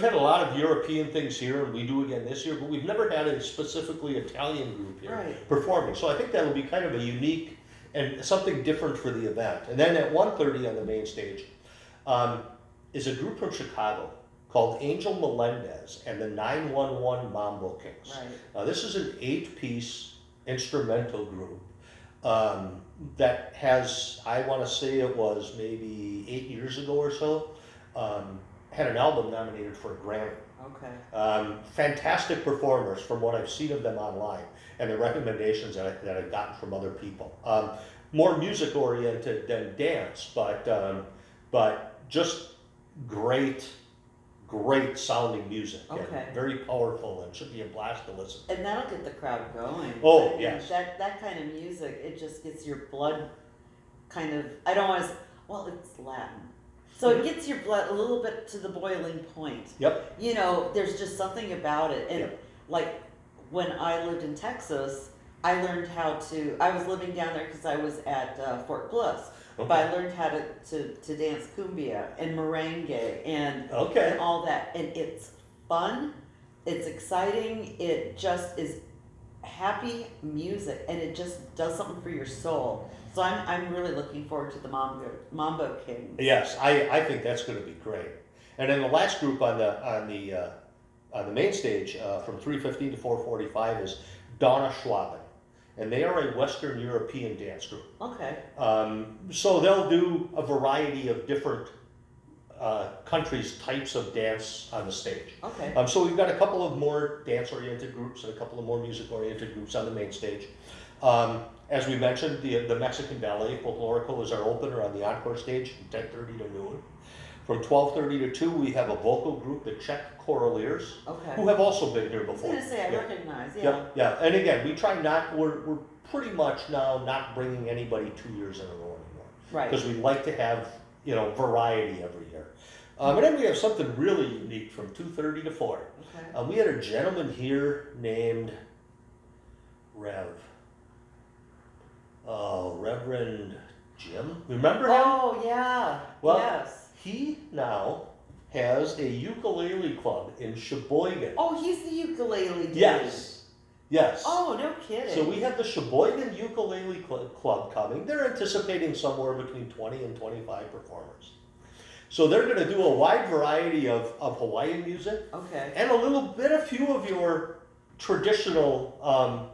had a lot of European things here, and we do again this year, but we've never had a specifically Italian group here Right. performing. So I think that'll be kind of a unique and something different for the event. And then at 1:30 on the main stage is a group from Chicago called Angel Melendez and the 911 Mambo Kings. Right. Now, this is an 8-piece instrumental group that has, I want to say it was maybe 8 years ago or so, had an album nominated for a Grammy. Okay. Fantastic performers from what I've seen of them online and the recommendations that I've gotten from other people. More music oriented than dance, but just great sounding music. Okay. And very powerful, and should be a blast to listen to. And that'll get the crowd going. Oh, I mean, yes. That kind of music, it just gets your blood kind of, I don't want to, well, it's Latin. So it gets your blood a little bit to the boiling point. Yep. You know, there's just something about it. And Yep. like when I lived in Texas, I learned how to, I was living down there because I was at Fort Bliss. Okay. But I learned how to dance cumbia and merengue and Okay. all that. And it's fun, it's exciting, it just is happy music, and it just does something for your soul. So I'm really looking forward to the Mambo Kings. Yes, I think that's going to be great. And then the last group on the main stage from 3:15 to 4:45 is Donna Schwaben, and they are a Western European dance group. Okay. So they'll do a variety of different countries' types of dance on the stage. Okay. So we've got a couple of more dance-oriented groups and a couple of more music-oriented groups on the main stage. As we mentioned, the Mexican ballet, Folklorical, is our opener on the encore stage from 10:30 to noon. From 12:30 to 2, we have a vocal group, the Czech Choraliers, Okay. who have also been here I was before. gonna say I Yeah. recognize, yeah. Yeah, yeah. And again, we try not, we're pretty much now not bringing anybody 2 years in a row anymore. Right. Because we like to have, variety every year. And then we have something really unique from 2:30 to 4. Okay. We had a gentleman here named Reverend Jim. Remember him? Oh, yeah. Well, yes. He now has a ukulele club in Sheboygan. Oh, he's the ukulele dude. Yes. Yes. Oh, no kidding. So we have the Sheboygan Ukulele Club coming. They're anticipating somewhere between 20 and 25 performers. So they're going to do a wide variety of Hawaiian music Okay. and a few of your traditional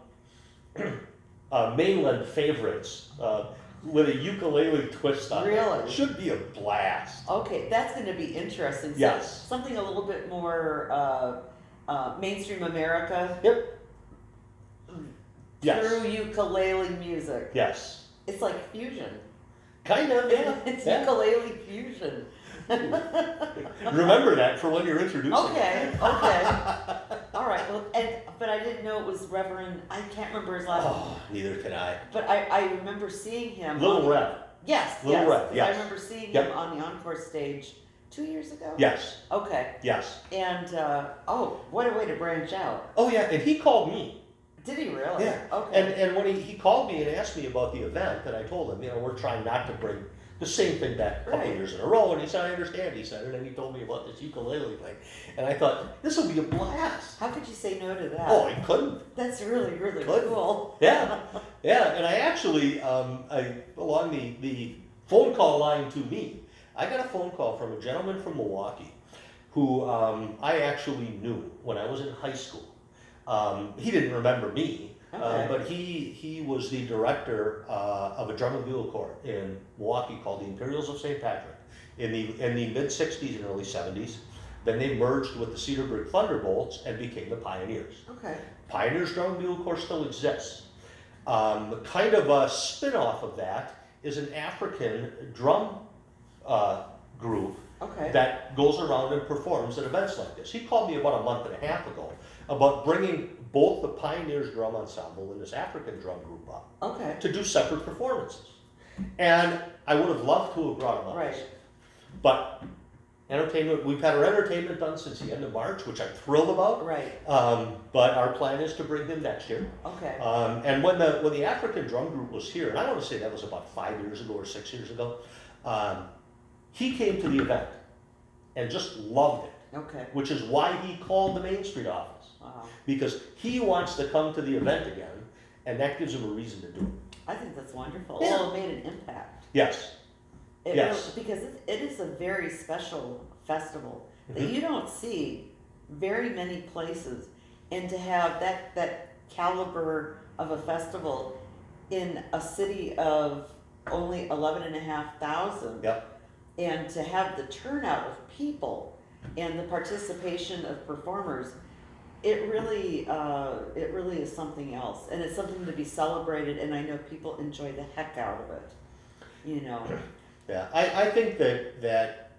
mainland favorites with a ukulele twist on it. Really? Should be a blast. Okay, that's going to be interesting. So Yes. Something a little bit more mainstream America. Yep. Yes. Through ukulele music. Yes. It's like fusion. Kind of, yeah. It's yeah. ukulele fusion. Remember that for when you're introducing Okay, it. okay. All right. Well, but I didn't know it was Reverend. I can't remember his last name. Oh, neither can I. But I remember seeing him. Little Rev. Yes. Little yes. Rev, yes. I remember seeing Yep. him on the encore stage 2 years ago. Yes. Okay. Yes. And what a way to branch out. Oh yeah, and he called me. Did he really? Yeah. Okay. And when he called me and asked me about the event, and I told him, we're trying not to bring the same thing back a couple Right. years in a row, and he said, I understand, he said, and then he told me about this ukulele thing, and I thought, this will be a blast. How could you say no to that? Oh, I couldn't. That's really, really Couldn't. cool. Yeah, yeah, and I actually, along the phone call line to me, I got a phone call from a gentleman from Milwaukee who I actually knew when I was in high school. He didn't remember me, Okay. but he was the director of a drum and bugle corps in Milwaukee called the Imperials of St. Patrick in the mid 60s and early 70s. Then they merged with the Cedarburg Thunderbolts and became the Pioneers. Okay. Pioneers Drum and Bugle Corps still exists. Kind of a spin-off of that is an African drum group Okay. that goes around and performs at events like this. He called me about a month and a half ago about bringing both the Pioneers Drum Ensemble and this African drum group up Okay. to do separate performances. And I would have loved to have brought them up. Right. But entertainment, we've had our entertainment done since the end of March, which I'm thrilled about. Right. But our plan is to bring him next year. Okay. And when the African drum group was here, and I want to say that was about 5 years ago or 6 years ago, he came to the event and just loved it, Okay. which is why he called the Main Street office, Wow. because he wants to come to the event again, and that gives him a reason to do it. I think that's wonderful. Yeah. Well, it made an impact. Yes. It Yes. really, because it is a very special festival that Mhm. you don't see very many places, and to have that caliber of a festival in a city of only 11,500, Yep. and to have the turnout of people and the participation of performers, it really is something else, and it's something to be celebrated. And I know people enjoy the heck out of it. Yeah. I think that,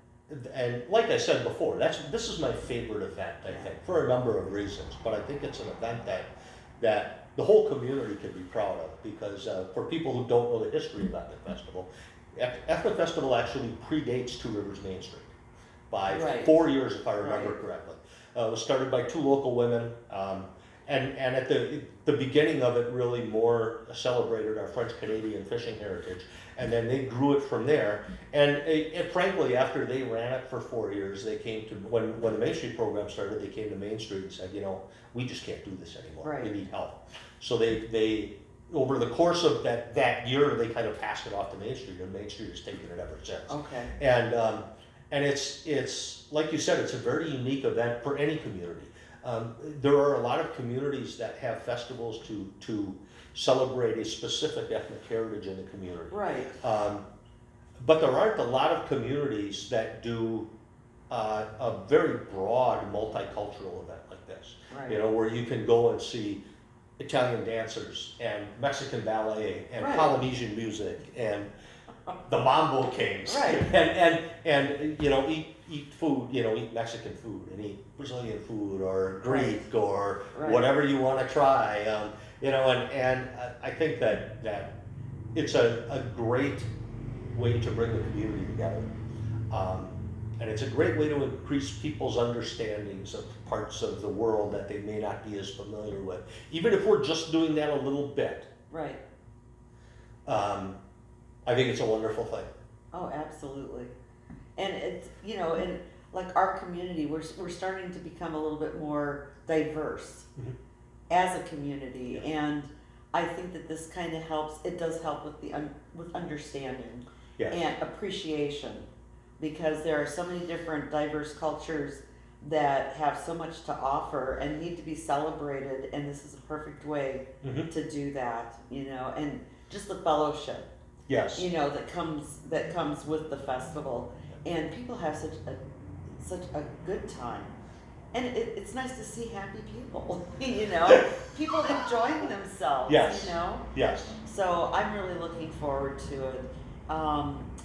and like I said before, this is my favorite event. I think for a number of reasons, but I think it's an event that the whole community can be proud of, because for people who don't know the history of Ethnic Festival, Ethnic Festival actually predates Two Rivers Main Street by Right. 4 years, if I remember Right. correctly. It was started by two local women, and at the beginning of it really more celebrated our French-Canadian fishing heritage, and then they grew it from there. And frankly, after they ran it for 4 years, they came to, when the Main Street program started, they came to Main Street and said, we just can't do this anymore. Right. We need help. So they over the course of that year, they kind of passed it off to Main Street, and Main Street has taken it ever since. Okay. And it's like you said, it's a very unique event for any community. There are a lot of communities that have festivals to celebrate a specific ethnic heritage in the community. Right. But there aren't a lot of communities that do a very broad multicultural event like this. Right. Where you can go and see Italian dancers and Mexican ballet and Right. Polynesian music and the Mambo Kings, Right. and eat food, eat Mexican food and eat Brazilian food or Greek or Right. whatever you want to try, and I think that it's a great way to bring the community together. And it's a great way to increase people's understandings of parts of the world that they may not be as familiar with. Even if we're just doing that a little bit, Right. I think it's a wonderful thing. Oh, absolutely. And it's, you know, and like our community, we're starting to become a little bit more diverse Mhm. as a community. Yeah. And I think that this kind of helps, it does help with with understanding Yes. and appreciation, because there are so many different diverse cultures that have so much to offer and need to be celebrated, and this is a perfect way Mhm. to do that, you know, and just the fellowship, Yes. you know, that comes with the festival, and people have such a good time, and it's nice to see happy people, you know, people enjoying themselves, Yes. you know. Yes. So I'm really looking forward to it.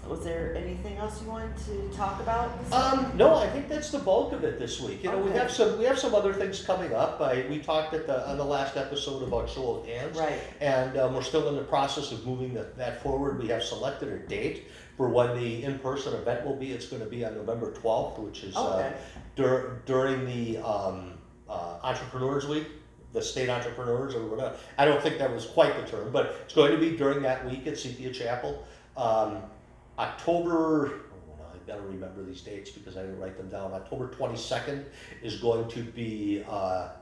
Was there anything else you wanted to talk about this week? No, I think that's the bulk of it this week. You know, we Okay. have some other things coming up. We talked on the last episode about show of hands, Right. and we're still in the process of moving that forward. We have selected a date for when the in-person event will be. It's going to be on November 12th, which is Okay. during the Entrepreneurs Week, the state entrepreneurs or whatever. I don't think that was quite the term, but it's going to be during that week at Sepia Chapel. October, I gotta remember these dates because I didn't write them down. October 22nd is going to be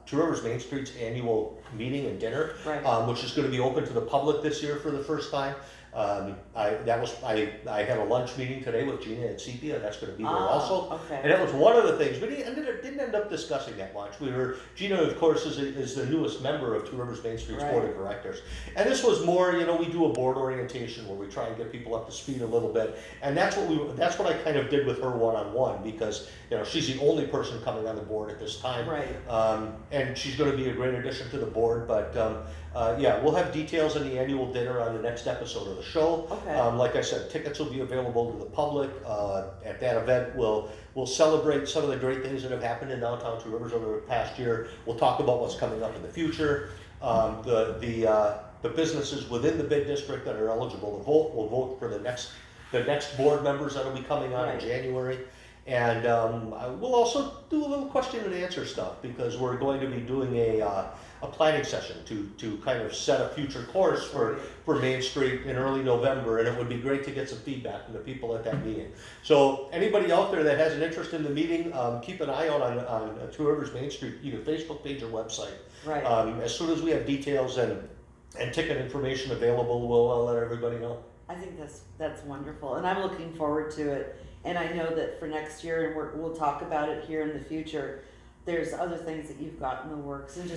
Two Rivers Main Street's annual meeting and dinner, Right. which is going to be open to the public this year for the first time. I had a lunch meeting today with Gina at Sepia. That's going to be there also. Okay. And that was one of the things. We didn't end up discussing that much. Gina, of course, is the newest member of Two Rivers Main Street's board of directors. And this was more, you know, we do a board orientation where we try and get people up to speed a little bit. And that's what I kind of did with her one-on-one, because, you know, she's the only person coming on the board at this time. Right. And she's going to be a great addition to the board. But yeah, we'll have details on the annual dinner on the next episode of the show. Okay. Like I said, tickets will be available to the public. At that event, we'll celebrate some of the great things that have happened in downtown Two Rivers over the past year. We'll talk about what's coming up in the future. The businesses within the bid district that are eligible to vote will vote for the next board members that will be coming on in Right. January. And we'll also do a little question and answer stuff, because we're going to be doing a planning session to kind of set a future course for Main Street in early November, and it would be great to get some feedback from the people at that meeting. So anybody out there that has an interest in the meeting, keep an eye out on Two Rivers Main Street, either Facebook page or website. Right. As soon as we have details and ticket information available, we'll let everybody know. I think that's wonderful, and I'm looking forward to it. And I know that for next year, and we'll talk about it here in the future, there's other things that you've got in the works, and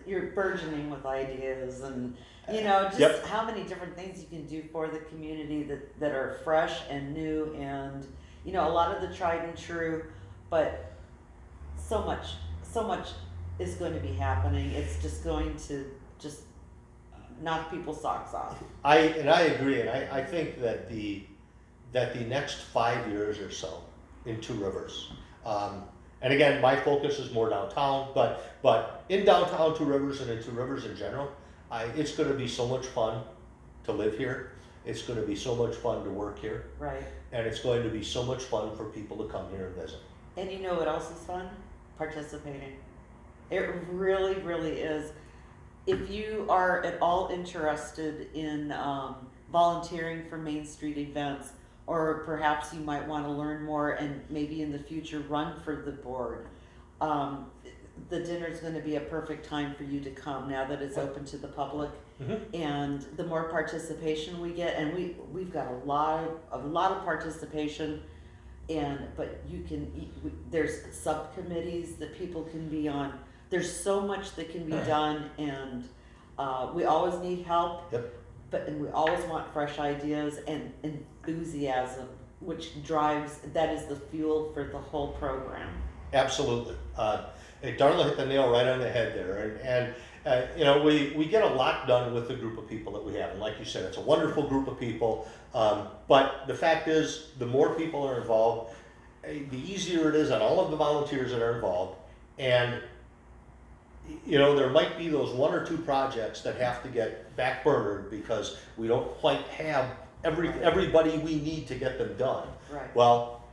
you're burgeoning with ideas, and you know, just Yep. how many different things you can do for the community that are fresh and new, and you know, a lot of the tried and true, but so much is going to be happening. It's just going to just knock people's socks off. I agree, and I think that the next 5 years or so in Two Rivers, and again, my focus is more downtown, but in downtown Two Rivers and in Two Rivers in general, it's going to be so much fun to live here. It's going to be so much fun to work here, Right. and it's going to be so much fun for people to come here and visit. And you know what else is fun? Participating. It really, really is. If you are at all interested in volunteering for Main Street events, or perhaps you might want to learn more and maybe in the future run for the board, the dinner is going to be a perfect time for you to come now that it's open to the public. Mm-hmm. And the more participation we get, and we've got a lot of participation, but you can, there's subcommittees that people can be on. There's so much that can be done, and we always need help. Yep. And we always want fresh ideas and enthusiasm, which drives, that is the fuel for the whole program. Absolutely. Darla hit the nail right on the head there. And you know, we get a lot done with the group of people that we have. And like you said, it's a wonderful group of people. But the fact is, the more people are involved, the easier it is on all of the volunteers that are involved. And you know, there might be those one or two projects that have to get backburnered because we don't quite have everybody we need to get them done. Right. Well,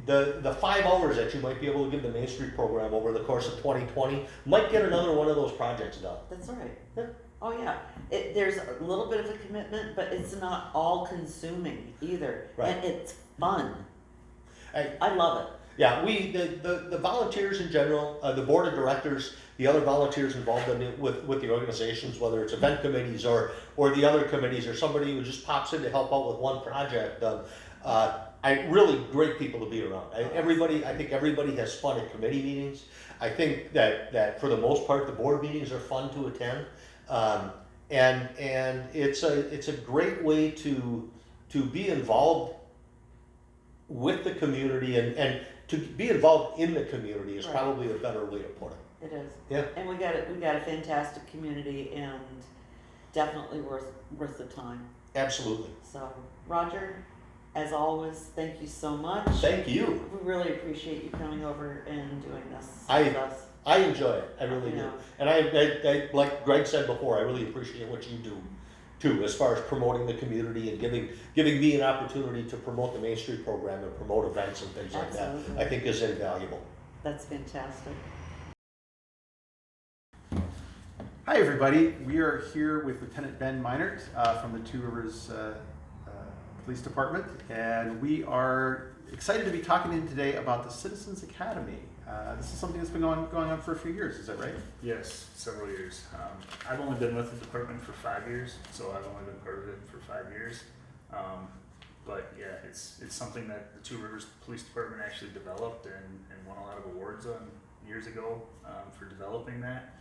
the 5 hours that you might be able to give the Main Street program over the course of 2020 might get another one of those projects done. That's right. Yeah. Oh, yeah. There's a little bit of a commitment, but it's not all consuming either. Right. And it's fun. I- I love it. Yeah, the volunteers in general, the board of directors, the other volunteers involved in it with the organizations, whether it's event committees or the other committees, or somebody who just pops in to help out with one project. Really great people to be around. I think everybody has fun at committee meetings. I think that for the most part, the board meetings are fun to attend, and it's a great way to be involved with the community and to be involved in the community is Right. probably a better way to put it. It is. Yeah. And we got a fantastic community and definitely worth the time. Absolutely. So, Roger, as always, thank you so much. Thank you. We really appreciate you coming over and doing this I- with us. I enjoy it. I really I do. know. And I like Greg said before, I really appreciate what you do too, as far as promoting the community and giving me an opportunity to promote the Main Street program and promote events and things like that. Absolutely. I think is invaluable. That's fantastic. Hi, everybody. We are here with Lieutenant Ben Meinnert from the Two Rivers Police Department, and we are excited to be talking to you today about the Citizens Academy. This is something that's been going on for a few years. Is that right? Yes, several years. I've only been with the department for 5 years, so I've only been part of it for 5 years. But yeah, it's something that the Two Rivers Police Department actually developed and won a lot of awards on years ago for developing that.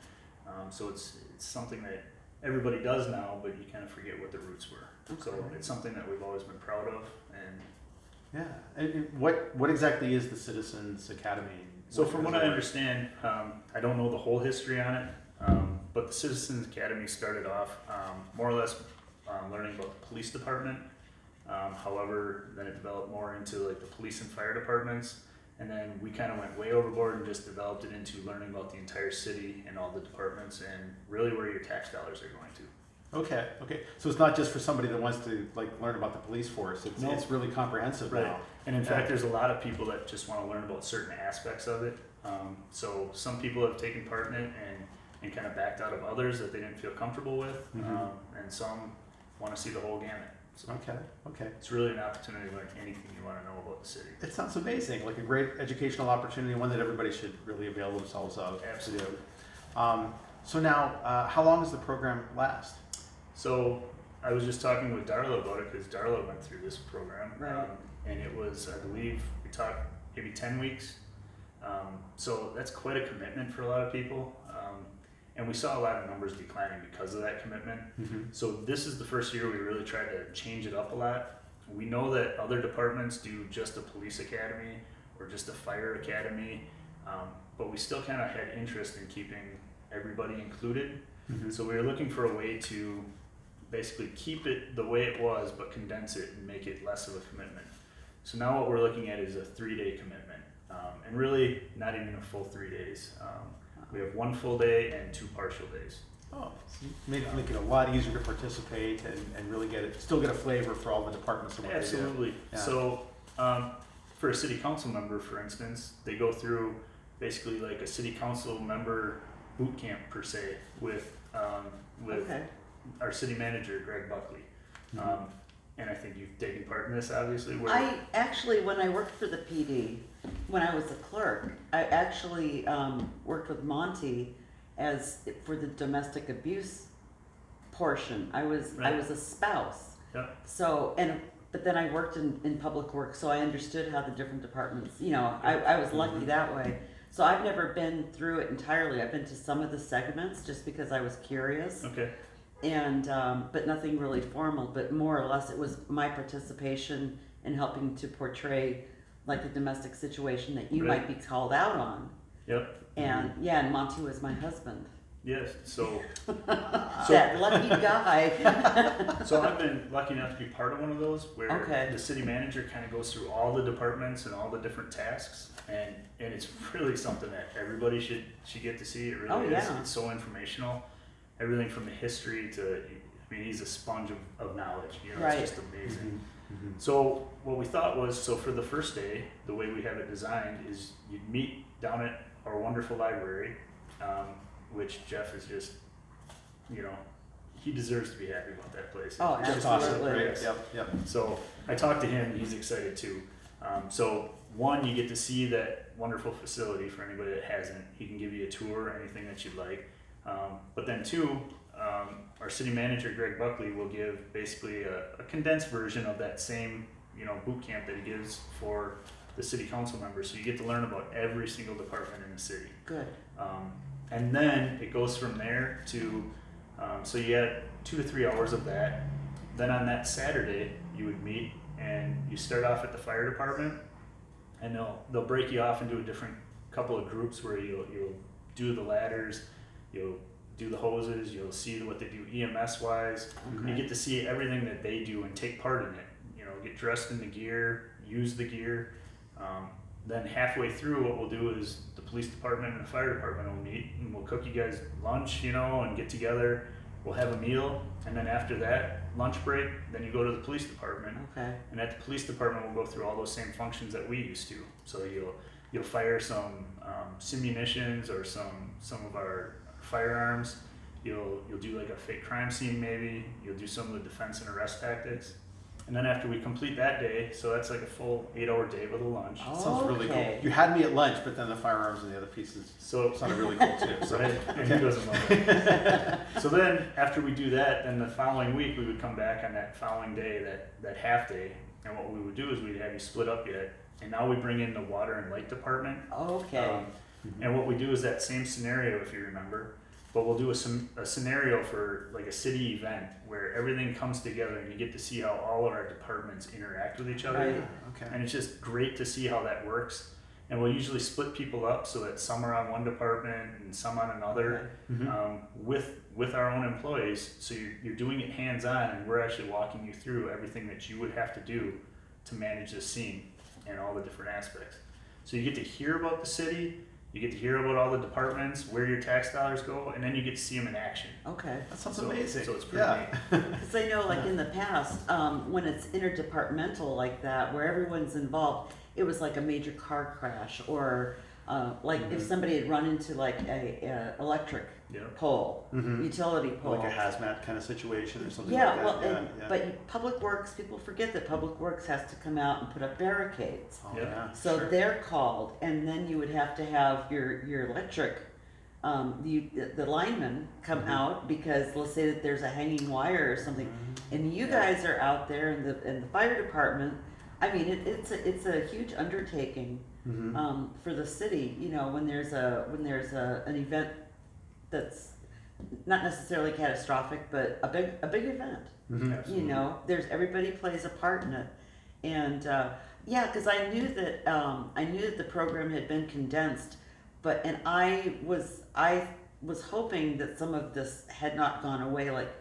So it's something that everybody does now, but you kind of forget what the roots were. So Okay. it's something that we've always been proud of. And Yeah. And what exactly is the Citizens Academy? so from what I does it understand, I don't know the whole history on it, but the Citizens Academy started off more or less learning about the police department. However, then it developed more into like the police and fire departments, and then we kind of went way overboard and just developed it into learning about the entire city and all the departments and really where your tax dollars are going to. Okay. So it's not just for somebody that wants to learn about the police force. It's No. it's really comprehensive Right. now. And in fact, there's a lot of people that just want to learn about certain aspects of it. So some people have taken part in it and kind of backed out of others that they didn't feel comfortable with, Mhm. and some want to see the whole gamut. So Okay. it's really an opportunity to learn anything you want to know about the city. It sounds amazing, like a great educational opportunity, one that everybody should really avail themselves of. Absolutely. To do. So now, how long does the program last? So I was just talking with Darla about it because Darla went through this program, Right. and it was, I believe, we talked maybe 10 weeks. So that's quite a commitment for a lot of people, and we saw a lot of numbers declining because of that commitment. So this is the first year we really tried to change it up a lot. We know that other departments do just a police academy or just a fire academy, but we still kind of had interest in keeping everybody included. So we were looking for a way to basically keep it the way it was, but condense it and make it less of a commitment. So now what we're looking at is a 3-day commitment, and really not even a full 3 days. We have 1 full day and 2 partial days. Oh, so make it a lot easier to participate and really still get a flavor for all the departments and what Absolutely. they do. Yeah. So for a city council member, for instance, they go through basically like a city council member boot camp per se with Okay. our city manager, Greg Buckley. And I think you've taken part in this, obviously. I actually, when I worked for the PD, when I was a clerk, I actually worked with Monty for the domestic abuse portion. I was Right. a spouse. Yep. So but then I worked in public works, so I understood how the different departments. I was lucky that way. So I've never been through it entirely. I've been to some of the segments just because I was curious. Okay. And but nothing really formal, but more or less it was my participation in helping to portray like the domestic situation that you Right. might be called out on. Yep. And yeah, and Monty was my husband. Yes. So That lucky guy. So I've been lucky enough to be part of one of those where Okay. the city manager kind of goes through all the departments and all the different tasks, and it's really something that everybody should get to see. It really Oh, is. yeah. It's so informational. Everything from the history to, I mean, he's a sponge of knowledge. Right. It's just amazing. So what we thought was, so for the first day, the way we have it designed is you'd meet down at our wonderful library, which Jeff is just, you know, he deserves to be happy about that place. Oh, It's just absolutely. awesome. Great. Yep. So I talked to him, he's excited too. So one, you get to see that wonderful facility for anybody that hasn't. He can give you a tour, anything that you'd like. But then two, our city manager, Greg Buckley, will give basically a condensed version of that same, you know, boot camp that he gives for the city council members. So you get to learn about every single department in the city. Good. And then it goes from there to, so you get 2 to 3 hours of that. Then on that Saturday, you would meet and you start off at the fire department, and they'll break you off into a different couple of groups where you'll do the ladders, you'll do the hoses, you'll see what they do EMS wise. Okay. You get to see everything that they do and take part in it. You know, get dressed in the gear, use the gear. Then halfway through, what we'll do is the police department and the fire department will meet, and we'll cook you guys lunch, you know, and get together. We'll have a meal, and then after that lunch break, then you go to the police department. Okay. And at the police department, we'll go through all those same functions that we used to. So you'll fire some simunitions or some of our firearms. You'll do like a fake crime scene maybe. You'll do some of the defense and arrest tactics. And then after we complete that day, so that's like a full 8-hour day with a lunch. Sounds really cool. Okay. You had me at lunch, but then the firearms and the other pieces So sounded really cool too. So and who doesn't love it? So then after we do that, then the following week we would come back on that following day, that half day, and what we would do is we'd have you split up yet. And now we bring in the water and light department. Okay. And what we do is that same scenario, if you remember, but we'll do a scenario for like a city event where everything comes together and you get to see how all of our departments interact with each other. Right. okay. And it's just great to see how that works. And we'll usually split people up so that some are on one department and some on another, with our own employees. So you're doing it hands-on, and we're actually walking you through everything that you would have to do to manage this scene and all the different aspects. So you get to hear about the city, you get to hear about all the departments, where your tax dollars go, and then you get to see them in action. Okay. That sounds So- amazing. so it's pretty neat. Because I know, like in the past, when it's interdepartmental like that, where everyone's involved, it was like a major car crash, or like if somebody had run into like a electric Yeah. pole, utility pole. Like a hazmat kind of situation or something Yeah, like well, that. and, but Public Works, people forget that Public Works has to come out and put up barricades. Oh, Yeah. yeah. So sure. they're called, and then you would have to have your electric, the linemen come out, because let's say that there's a hanging wire or something, and you guys are out there in the fire department. I mean, it's a huge undertaking for the city. You know, when there's an event that's not necessarily catastrophic, but a big event. Absolutely. You know, everybody plays a part in it, and yeah, because I knew that the program had been condensed, and I was hoping that some of this had not gone away, like,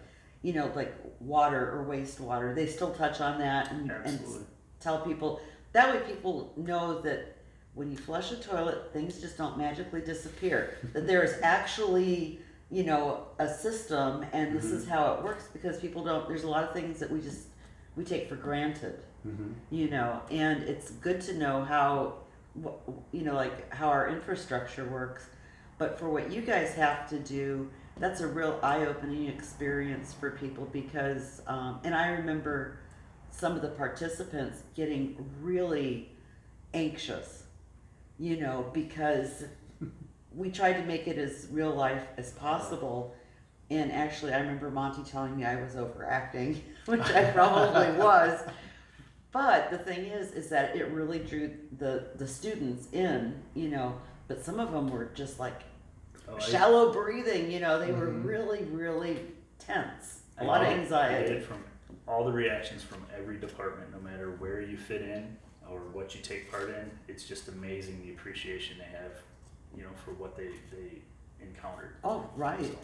you know, like water or wastewater. They still touch on that and Absolutely. tell people, that way people know that when you flush a toilet, things just don't magically disappear. That there is actually, you know, a system, and this is how it works, because people don't, there's a lot of things that we take for granted, you know, and it's good to know how, you know, like how our infrastructure works. But for what you guys have to do, that's a real eye-opening experience for people, because, and I remember some of the participants getting really anxious, you know, because we tried to make it as real life as possible. And actually, I remember Monty telling me I was overacting, which I probably was. But the thing is that it really drew the students in, you know, but some of them were just like shallow breathing, you know, they were really, really tense. A lot of I anxiety. did from all the reactions from every department, no matter where you fit in or what you take part in. It's just amazing the appreciation they have, you know, for what they encountered. Oh, right.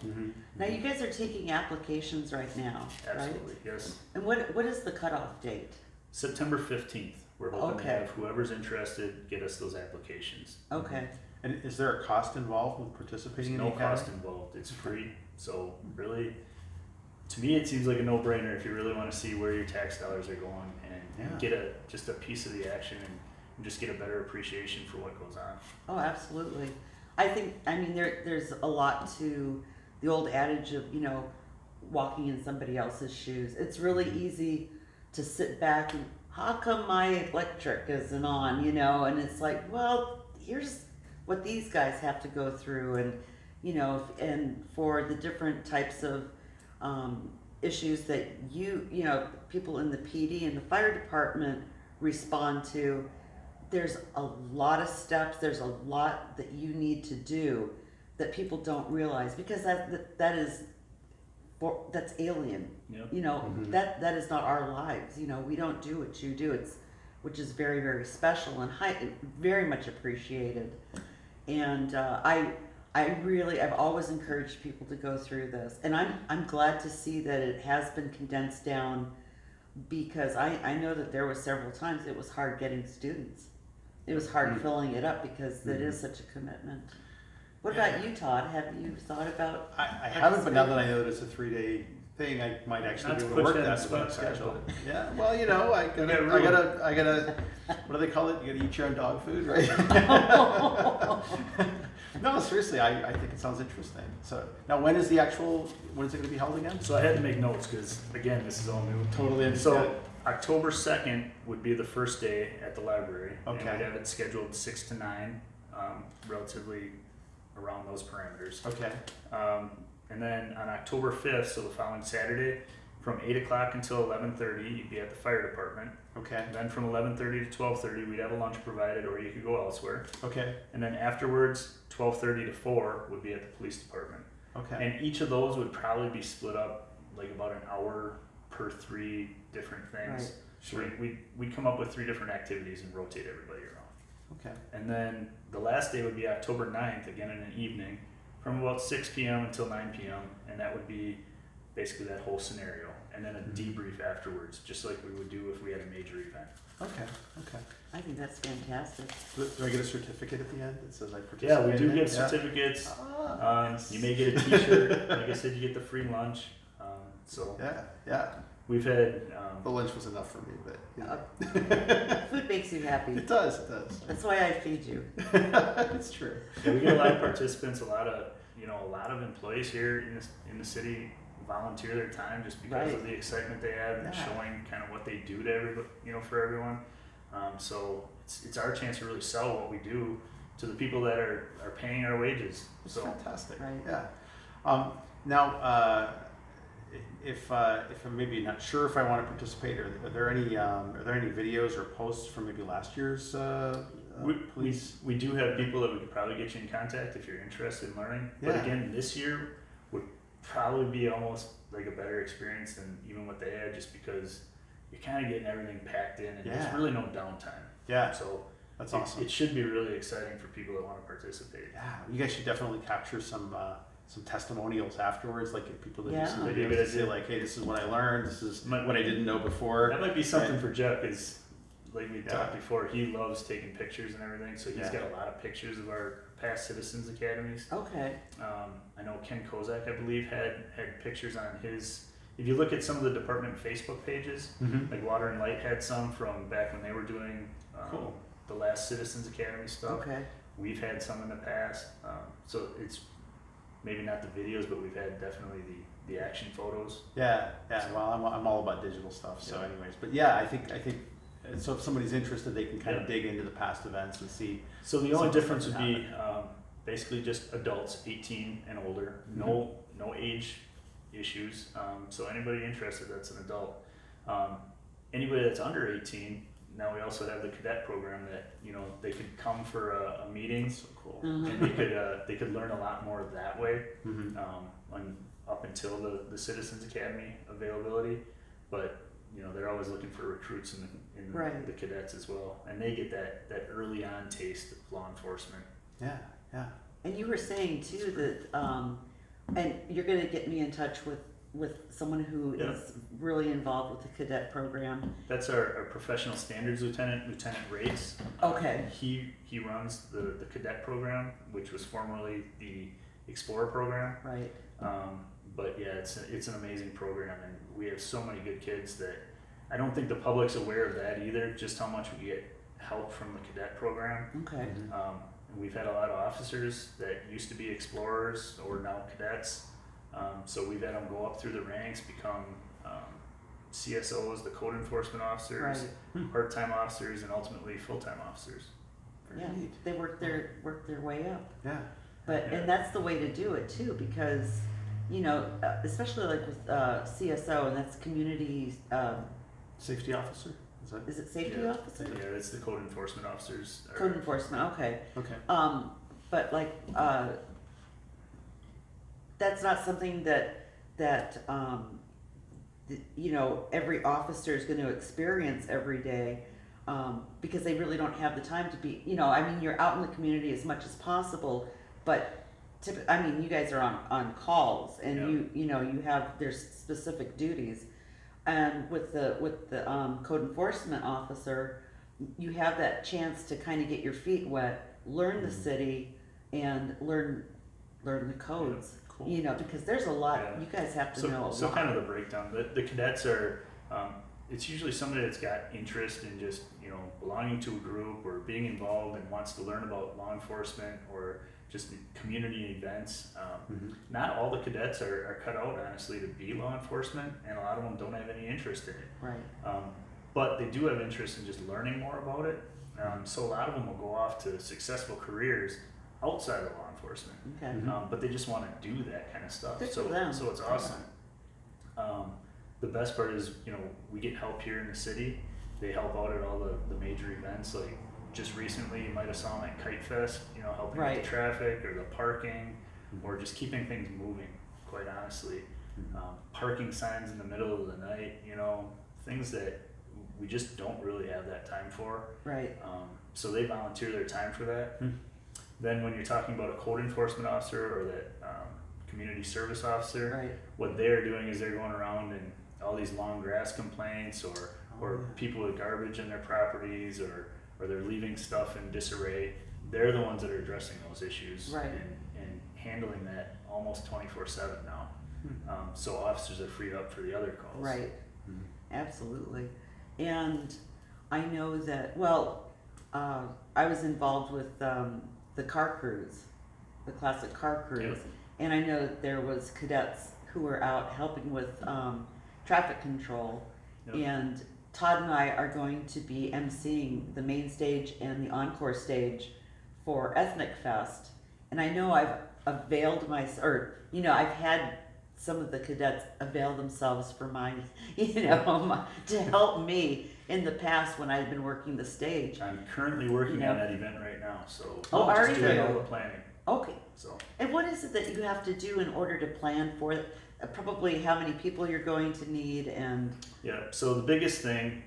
Now you guys are taking applications right now, right? Absolutely, yes. And what is the cutoff date? September 15th. We're hoping to Okay. have whoever's interested get us those applications. Okay. And is there a cost involved with There's participating in no the cost academy? involved. It's free. So really, to me, it seems like a no-brainer if you really want to see where your tax dollars are going and get just a piece of the action and just get a better appreciation for what goes on. Oh, absolutely. I mean, there's a lot to the old adage of, you know, walking in somebody else's shoes. It's really easy to sit back and, how come my electric isn't on, you know? And it's like, well, here's what these guys have to go through, and, you know, and for the different types of issues that you know, people in the PD and the fire department respond to, there's a lot of steps, there's a lot that you need to do that people don't realize, because that's alien. Yep. You know, that is not our lives. You know, we don't do what you do. Which is very, very special and very much appreciated. And I've always encouraged people to go through this, and I'm glad to see that it has been condensed down, because I know that there was several times it was hard getting students. It was hard filling it up, because it is such a commitment. What about you, Todd? Have you thought about? I haven't, but now that I know that it's a 3-day thing, I might actually Not be to able to put work you on that the with spot, my schedule. but- Yeah, well, you know, I gotta, what do they call it? You gotta eat your own dog food, right? No, seriously, I think it sounds interesting. So now, when is it going to be held again? So I had to make notes because, again, this is all new. Totally understand. So October 2nd would be the first day at the library. Okay. And we'd have it scheduled 6 to 9, relatively around those parameters. Okay. And then on October 5th, so the following Saturday, from 8 o'clock until 11:30, you'd be at the fire department. Okay. And then from 11:30 to 12:30, we'd have a lunch provided, or you could go elsewhere. Okay. And then afterwards, 12:30 to 4 would be at the police department. Okay. And each of those would probably be split up like about an hour per 3 different things. Right. So we'd come up with 3 different activities and rotate everybody around. Okay. And then the last day would be October 9th, again in the evening, from about 6 p.m. until 9 p.m. And that would be basically that whole scenario. And then a debrief afterwards, just like we would do if we had a major event. Okay. Okay. I think that's fantastic. Do I get a certificate at the end that says I participated? Yeah, we do in it? give certificates. Ah. You may get a t-shirt. Like I said, you get the free lunch. So Yeah. we've had, The lunch was enough for me, but you know. Food makes you happy. It does. That's why I feed you. It's true. yeah, we get a lot of participants, a lot of employees here in the city volunteer their time just because Right. of the excitement they have and Yeah. showing kind of what they do to everybody, for everyone. So it's our chance to really sell what we do to the people that are paying our wages. It's So fantastic. Right. Yeah. Now, if I'm maybe not sure if I want to participate, are there any videos or posts from maybe last year's police? we do have people that we could probably get you in contact if you're interested in learning. But Yeah. again, this year would probably be almost like a better experience than even what they had, just because you're kind of getting everything packed in and there's Yeah. really no downtime. Yeah, So that's it, awesome. it should be really exciting for people that want to participate. Yeah, you guys should definitely capture some testimonials afterwards, like if people that do some Yeah. videos Maybe to that's say it. like, hey, this is what I learned, this is Might- what I didn't know before. That might be something Right. for Jeff, because like we Yeah. talked before, he loves taking pictures and everything. So he's Yeah. got a lot of pictures of our past Citizens Academies. Okay. I know Ken Kozak, I believe, had pictures on his. If you look at some of the department Facebook pages, Mhm. like Water and Light had some from back when they were doing Cool. the last Citizens Academy stuff. Okay. We've had some in the past, so it's maybe not the videos, but we've had definitely the action photos. Yeah. Well, I'm all about digital stuff. So, Yeah. anyways, but yeah, I think so. If somebody's interested, they can kind Yeah. of dig into the past events and see. So the Some only of the difference would stuff be basically just adults, 18 and older, no age issues. So anybody interested that's an adult. Anybody that's under 18, now we also have the cadet program that they could come for a meeting So cool. Mhm. and they could learn a lot more that way. Mm-hmm. Up until the Citizens Academy availability, but they're always looking for recruits in Right. the cadets as well, and they get that early on taste of law enforcement. Yeah. And you were saying too that, and you're going to get me in touch with someone who Yeah. is really involved with the cadet program. That's our professional standards lieutenant, Lieutenant Rates. Okay. He runs the cadet program, which was formerly the Explorer program. Right. but yeah, it's an amazing program, and we have so many good kids that I don't think the public's aware of that either, just how much we get help from the cadet program. Okay. And we've had a lot of officers that used to be explorers or now cadets. So we've had them go up through the ranks, become CSOs, the code enforcement officers, part-time officers, and ultimately full-time officers. Yeah, they work their way up. Yeah. But and that's the way to do it too, because especially like with CSO, and that's community. Safety officer? Is it safety Yeah. officer? Yeah, that's the code enforcement officers. Code enforcement. Okay. Okay. But like that's not something that every officer is going to experience every day, because they really don't have the time to be, you're out in the community as much as possible, but you guys are on calls, and you have, there's specific duties, and with the code enforcement officer, you have that chance to kind of get your feet wet, learn the city, and learn the codes. Cool. Because there's a lot, Yeah. you guys have to know a lot. So kind of the breakdown. The cadets are, it's usually somebody that's got interest in just, belonging to a group or being involved and wants to learn about law enforcement or just community events. Not all the cadets are cut out, honestly, to be law enforcement, and a lot of them don't have any interest in it. Right. But they do have interest in just learning more about it. So a lot of them will go off to successful careers outside of law enforcement. Okay. But they just want to do that kind of stuff. Good So for them. it's awesome. The best part is, we get help here in the city. They help out at all the major events. Like just recently, you might have saw them at Kite Fest, helping with the traffic or the parking, or just keeping things moving, quite honestly. Parking signs in the middle of the night, things that we just don't really have that time for. Right. So they volunteer their time for that. Then when you're talking about a code enforcement officer or that community service officer, Right. what they're doing is they're going around and all these long grass complaints or people with garbage in their properties or they're leaving stuff in disarray. They're the ones that are addressing those issues Right. and handling that almost 24/7 now. So officers are freed up for the other calls. Right. Absolutely. And I know that, I was involved with the car cruise, the classic car cruise. Yep. And I know that there was cadets who were out helping with traffic control. Yep. And Todd and I are going to be emceeing the main stage and the encore stage for Ethnic Fest. And I know I've availed I've had some of the cadets avail themselves for my, to help me in the past when I've been working the stage. I'm currently working on that event right now, so are just doing you? all the planning. Okay. So And what is it that you have to do in order to plan for it? Probably how many people you're going to need and... yeah, so the biggest thing,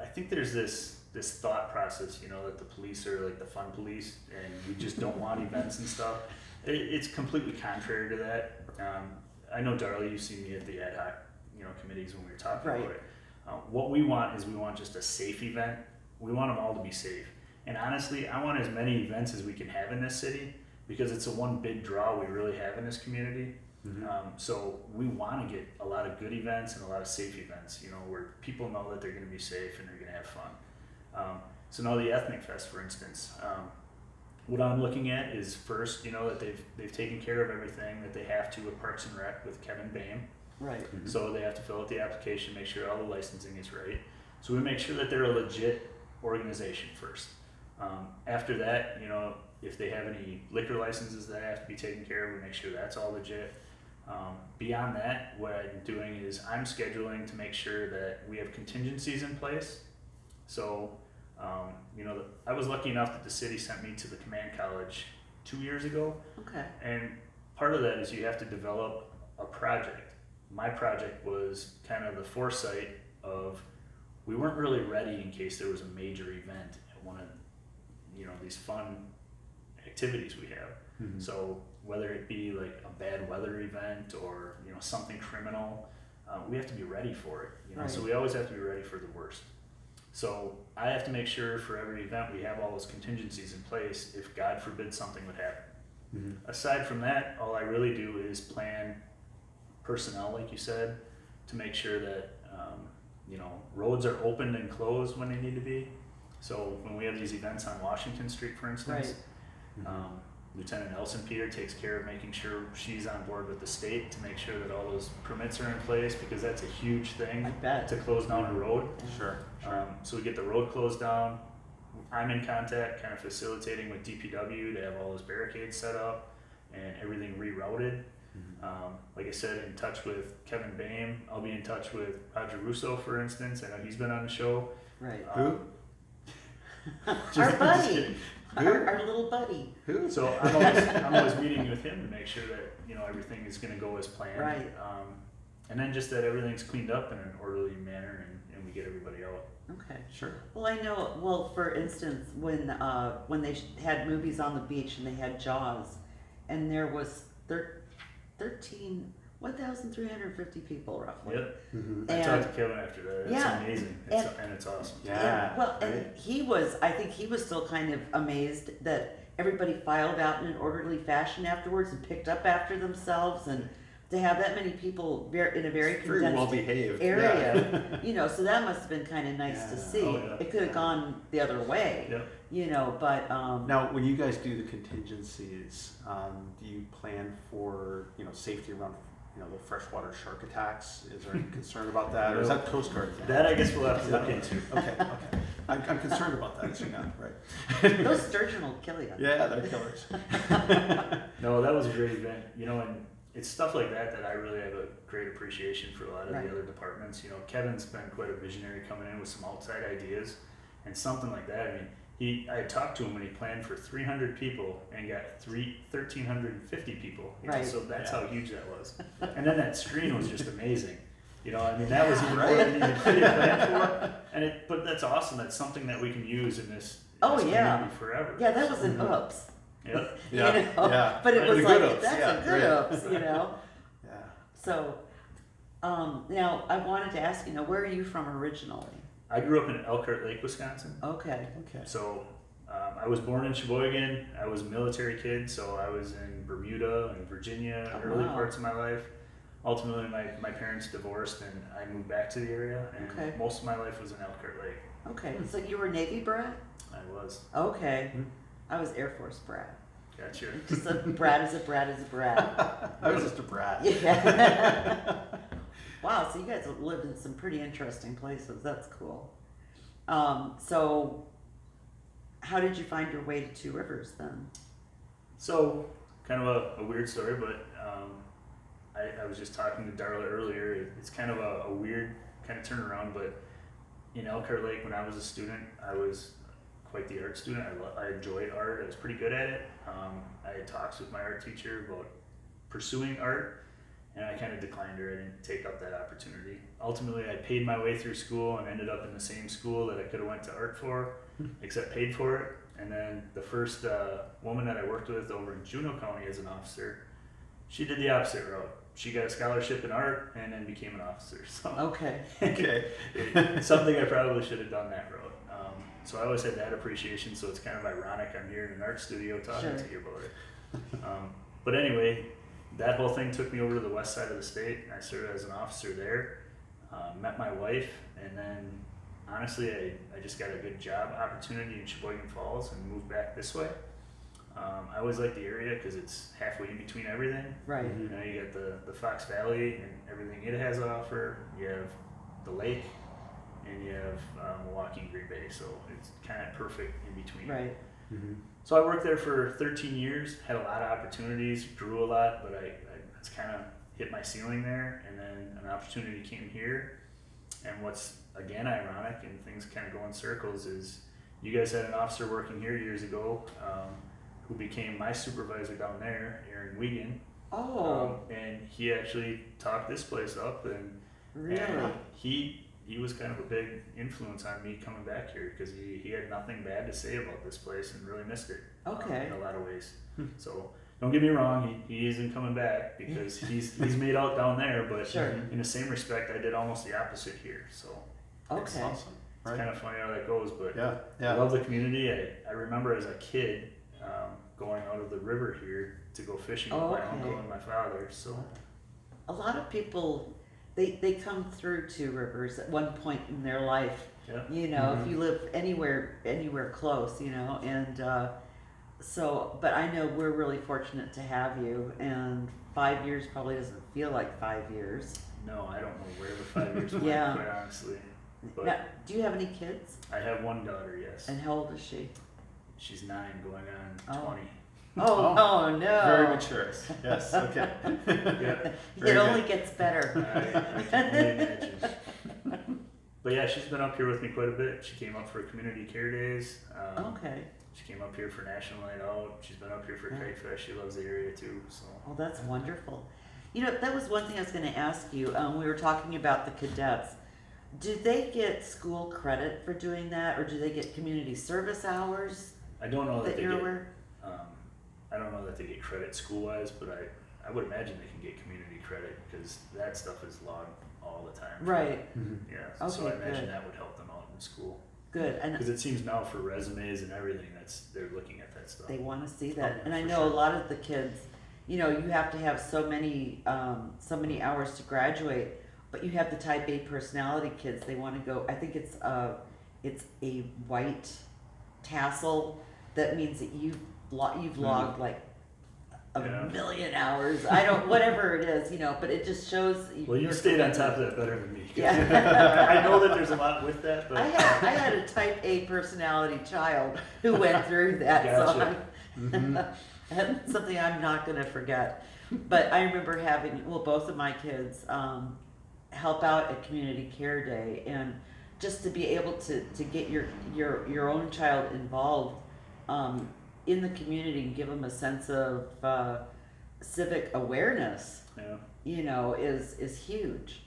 I think there's this thought process, that the police are like the fun police and we just don't want events and stuff. It's completely contrary to that. I know, Darla, you've seen me at the ad hoc, committees when we were talking Right. about it. What we want is we want just a safe event. We want them all to be safe. And honestly, I want as many events as we can have in this city because it's the one big draw we really have in this community. So we want to get a lot of good events and a lot of safe events, where people know that they're going to be safe and they're going to have fun. So now the Ethnic Fest, for instance, what I'm looking at is first, that they've taken care of everything that they have to with Parks and Rec with Kevin Boehm. Right. So they have to fill out the application, make sure all the licensing is right. So we make sure that they're a legit organization first. After that, if they have any liquor licenses that have to be taken care of, we make sure that's all legit. Beyond that, what I'm doing is I'm scheduling to make sure that we have contingencies in place. So, I was lucky enough that the city sent me to the command college 2 years ago. Okay. And part of that is you have to develop a project. My project was kind of the foresight of we weren't really ready in case there was a major event at one of these fun activities we have. So whether it be like a bad weather event or something criminal, we have to be ready for it. Right. So we always have to be ready for the worst. So I have to make sure for every event we have all those contingencies in place if God forbid something would happen. Aside from that, all I really do is plan personnel, like you said, to make sure that roads are opened and closed when they need to be. So when we have these events on Washington Street, for instance, Lieutenant Nilson Peter takes care of making sure she's on board with the state to make sure that all those permits are in place, because that's a huge thing I bet. to close down a road. Sure. So we get the road closed down. I'm in contact, kind of facilitating with DPW to have all those barricades set up and everything rerouted. Like I said, in touch with Kevin Boehm. I'll be in touch with Roger Russove, for instance. I know he's been on the show. Right. Who? Our buddy. kidding. Our little buddy. Who? So I'm always meeting with him to make sure that everything is going to go as planned. Right. And then just that everything's cleaned up in an orderly manner and we get everybody out. Okay. Sure. Well, I know. Well, for instance, when they had movies on the beach and they had Jaws, and there was 1,350 people roughly. Yep. Mm-hmm. I And- talked to Kevin after that. It's Yeah. amazing. And it's awesome. Yeah. Well, right. and I think he was still kind of amazed that everybody filed out in an orderly fashion afterwards and picked up after themselves, and to have that many people in a very Very well condensed behaved area, so that must have been kind of nice to Yeah. see. Oh, yeah. It could have gone the other way, Yep. but Now, when you guys do the contingencies, do you plan for safety around the freshwater shark attacks? Is there any concern about that, or is that Coast Guard thing? That I guess we'll have to look into. Okay. I'm concerned about that, as you know, right? those sturgeon will kill you. Yeah, they're killers. No, that was a great event, and it's stuff like that I really have a great appreciation for a lot of Right. the other departments. Kevin's been quite a visionary coming in with some outside ideas, and something like that. I mean, I had talked to him when he planned for 300 people and got 1,350 people. Right. So that's Yeah. how huge that was. And then that screen was just amazing. That was even more Right. than he planned for. But that's awesome. That's something that we can use in this Oh, this yeah. community forever. Yeah, that was an Mhm. oops. Yep. Yeah, yeah. But it Right. was The like, good oops, that's yeah, a good right. oops, Yeah. So, now I wanted to ask, where are you from originally? I grew up in Elkhart Lake, Wisconsin. Okay. Okay. So I was born in Sheboygan. I was a military kid, so I was in Bermuda and Virginia Oh, early wow. parts of my life. Ultimately, my parents divorced and I moved back to the area, and Okay. most of my life was in Elkhart Lake. Okay. So you were Navy brat? I was. Okay. Hmm. I was Air Force brat. Gotcha. Just a brat is a brat is a brat. I was just a brat. Yeah. Wow, so you guys have lived in some pretty interesting places. That's cool. So how did you find your way to Two Rivers then? So, kind of a weird story, but I was just talking to Darla earlier. It's kind of a weird kind of turnaround, but in Elkhart Lake, when I was a student, I was quite the art student. I enjoyed art. I was pretty good at it. I had talks with my art teacher about pursuing art, and I kind of declined her. I didn't take up that opportunity. Ultimately, I paid my way through school and ended up in the same school that I could have went to art for, except paid for it. And then the first woman that I worked with over in Juneau County as an officer, she did the opposite route. She got a scholarship in art and then became an officer. So Okay. Okay. it's something I probably should have done that route. So I always had that appreciation. So it's kind of ironic I'm here in an art studio talking Sure. to you about it. But anyway, that whole thing took me over to the west side of the state. I served as an officer there, met my wife, and then honestly, I just got a good job opportunity in Sheboygan Falls and moved back this way. I always like the area because it's halfway in between everything. Right. Mhm. You got the Fox Valley and everything it has to offer. You have the lake, and you have Milwaukee and Green Bay, so it's kind of perfect in between. Right. Mm-hmm. So I worked there for 13 years, had a lot of opportunities, grew a lot, but I just kind of hit my ceiling there, and then an opportunity came here. And what's again ironic, and things kind of go in circles, is you guys had an officer working here years ago who became my supervisor down there, Aaron Wiegand. Oh, And he actually talked this place up, and really? he was kind of a big influence on me coming back here because he had nothing bad to say about this place and really missed it. Okay. In a lot of ways. So don't get me wrong, he isn't coming back because he's made out down there, but Sure. in the same respect, I did almost the opposite here. So That's Okay. awesome. it's Right. kind of funny how that goes, but Yeah. I Yeah. love the community. I remember as a kid going out of the river here to go fishing with my Okay. uncle and my father. So a lot of people, they come through Two Rivers at one point in their life. Yeah. You know, if you live anywhere close, you know, and so, but I know we're really fortunate to have you, and 5 years probably doesn't feel like 5 years. No, I don't know where the 5 years went, Yeah. quite honestly. But Now, do you have any kids? I have one daughter, yes. And how old is she? She's 9, going on Oh. 20. Oh no! Very mature. Yes. Okay. Yeah. It Very only good. gets better. I can only imagine. But yeah, she's been up here with me quite a bit. She came up for community care days. Okay. She came up here for National Night Out. She's been up here for Kite Fest. She loves the area too. So Well, that's wonderful. You know, that was one thing I was going to ask you. We were talking about the cadets. Do they get school credit for doing that, or do they get community service hours I don't know that that they you're get. aware? I don't know that they get credit school wise, but I would imagine they can get community credit because that stuff is logged all the time. Right. Yeah. So I Okay, imagine good. that would help them out in school. Good. And Because it seems now for resumes and everything, they're looking at that stuff. they want to see that. Oh, And I for know sure. a lot of the kids, you know, you have to have so many hours to graduate, but you have the type A personality kids. They want to go. I think it's a white tassel that means that you've logged like a Yeah. million hours. I don't, whatever it is, you know, but it just shows. Well, you your stayed on commitment. top of that better than me. Yeah. I know that there's a lot with that, but I had a type A personality child who went through that, Gotcha. so that's something I'm not going to forget. But I remember having, well, both of my kids help out at Community Care Day, and just to be able to get your own child involved in the community and give them a sense of civic awareness, yeah. you know, is huge.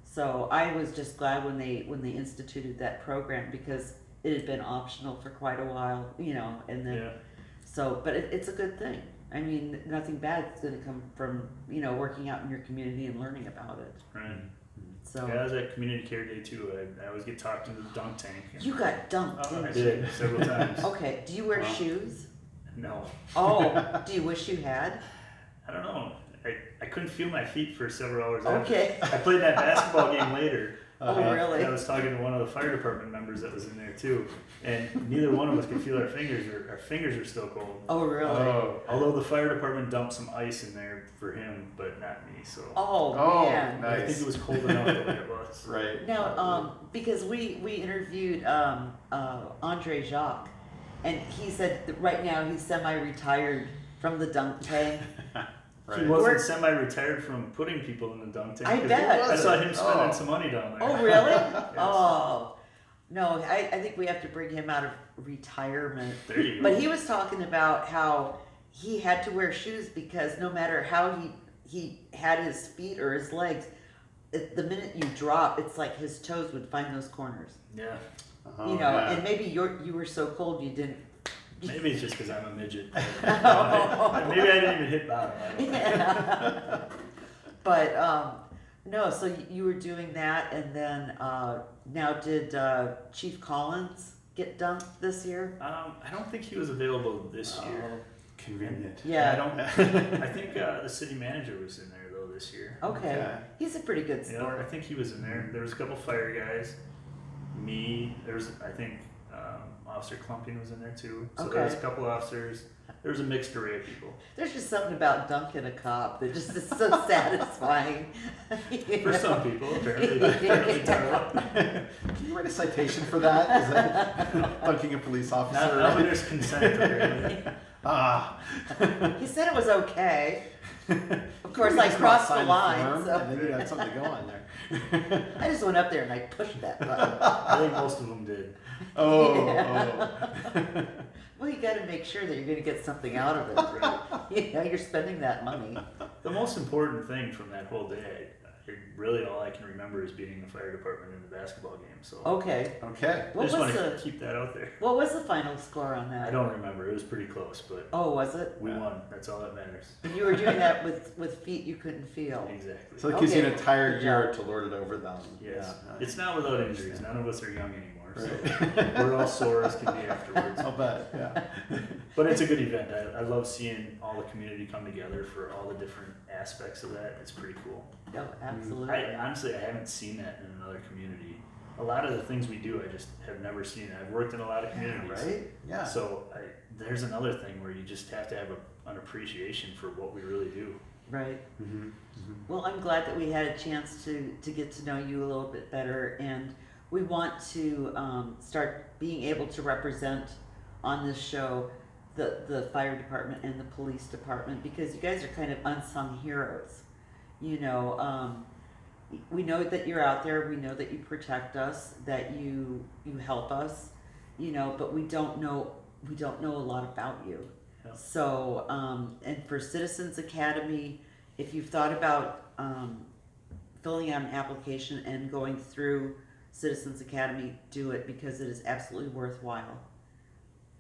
So I was just glad when they instituted that program, because it had been optional for quite a while, you know, and then Yeah. so, but it's a good thing. I mean, nothing bad is going to come from, you know, working out in your community and learning about it. Right. So Yeah, I was at community care day too. I always get talked into the dunk tank. you got dunked. I didn't you? did several times. Okay. Do you wear Wow. shoes? No, Oh, do you wish you had? I don't know. I couldn't feel my feet for several hours after. Okay. I played that basketball game later. Oh, really? And I was talking to one of the fire department members that was in there too, and neither one of us could feel our fingers. Our fingers are still cold. Oh, really? Oh. Although the fire department dumped some ice in there for him, but not me. So Oh, Oh, man. I think nice. it was cold enough the way it was. Right. Now, because we interviewed Andre Jacques, and he said that right now he's semi-retired from the dunk tank. He Right. wasn't Work- semi-retired from putting people in the dunk tank. I 'cause bet. I saw him spending Oh. some money down there. Oh, really? Yes. Oh, no, I think we have to bring him out of retirement. There you go. But he was talking about how he had to wear shoes because no matter how he had his feet or his legs, the minute you drop, it's like his toes would find those corners. Yeah. Oh, You know, yeah. and maybe you were so cold you didn't. Maybe it's just because I'm a midget. Maybe I didn't even hit bottom. I don't know. Yeah. But no, so you were doing that, and then now did Chief Collins get dumped this year? I don't think he was available this year. Oh, convenient. Yeah. I don't. I think the city manager was in there though this year. Okay. Okay. He's a pretty good Yeah, sport. I think he was in there. There was a couple fire guys. Me. There's I think Officer Clumping was in there too. So there was a Okay. couple officers. There was a mixed array of people. There's just something about dunking a cop that just is so satisfying. You For know? some people, apparently. apparently Darla. Can you write a citation for that? Is that dunking a police officer? Not when there's consent, apparently. Ah. He said it was okay. Of course, You I just crossed the signed line, form, so and then you had something to go on there. I just went up there and I pushed that button. I think most of them did. Oh, Yeah. Well, you got to make sure that you're going to get something out of it. Right. You know, you're spending that money. The most important thing from that whole day, really all I can remember is being in the fire department in the basketball game. So Okay. okay. I What just was want to the keep that out there. what was the final score on that? I don't remember. It was pretty close, but Oh, was it? we Yeah. won. That's all that matters. And you were doing that with feet you couldn't feel. Exactly. So it gives you an Okay. entire Good year job. to lord it over them. Yes. Yeah. It's not without injuries. None of us are young anymore. anymore. So we're all sore as can be afterwards. I'll bet, yeah. But it's a good event. I love seeing all the community come together for all the different aspects of that. It's pretty cool. No, absolutely. Honestly, I haven't seen that in another community. A lot of the things we do, I just have never seen. I've worked in a lot of communities. Right? Yeah. So there's another thing where you just have to have an appreciation for what we really do. Right. Mm-hmm. Mm-hmm. Well, I'm glad that we had a chance to get to know you a little bit better, and we want to start being able to represent on this show the fire department and the police department, because you guys are kind of unsung heroes. You know, we know that you're out there, we know that you protect us, that you help us, you know, but we don't know a lot about you. Yeah. So, and for Citizens Academy, if you've thought about filling out an application and going through Citizens Academy, do it, because it is absolutely worthwhile.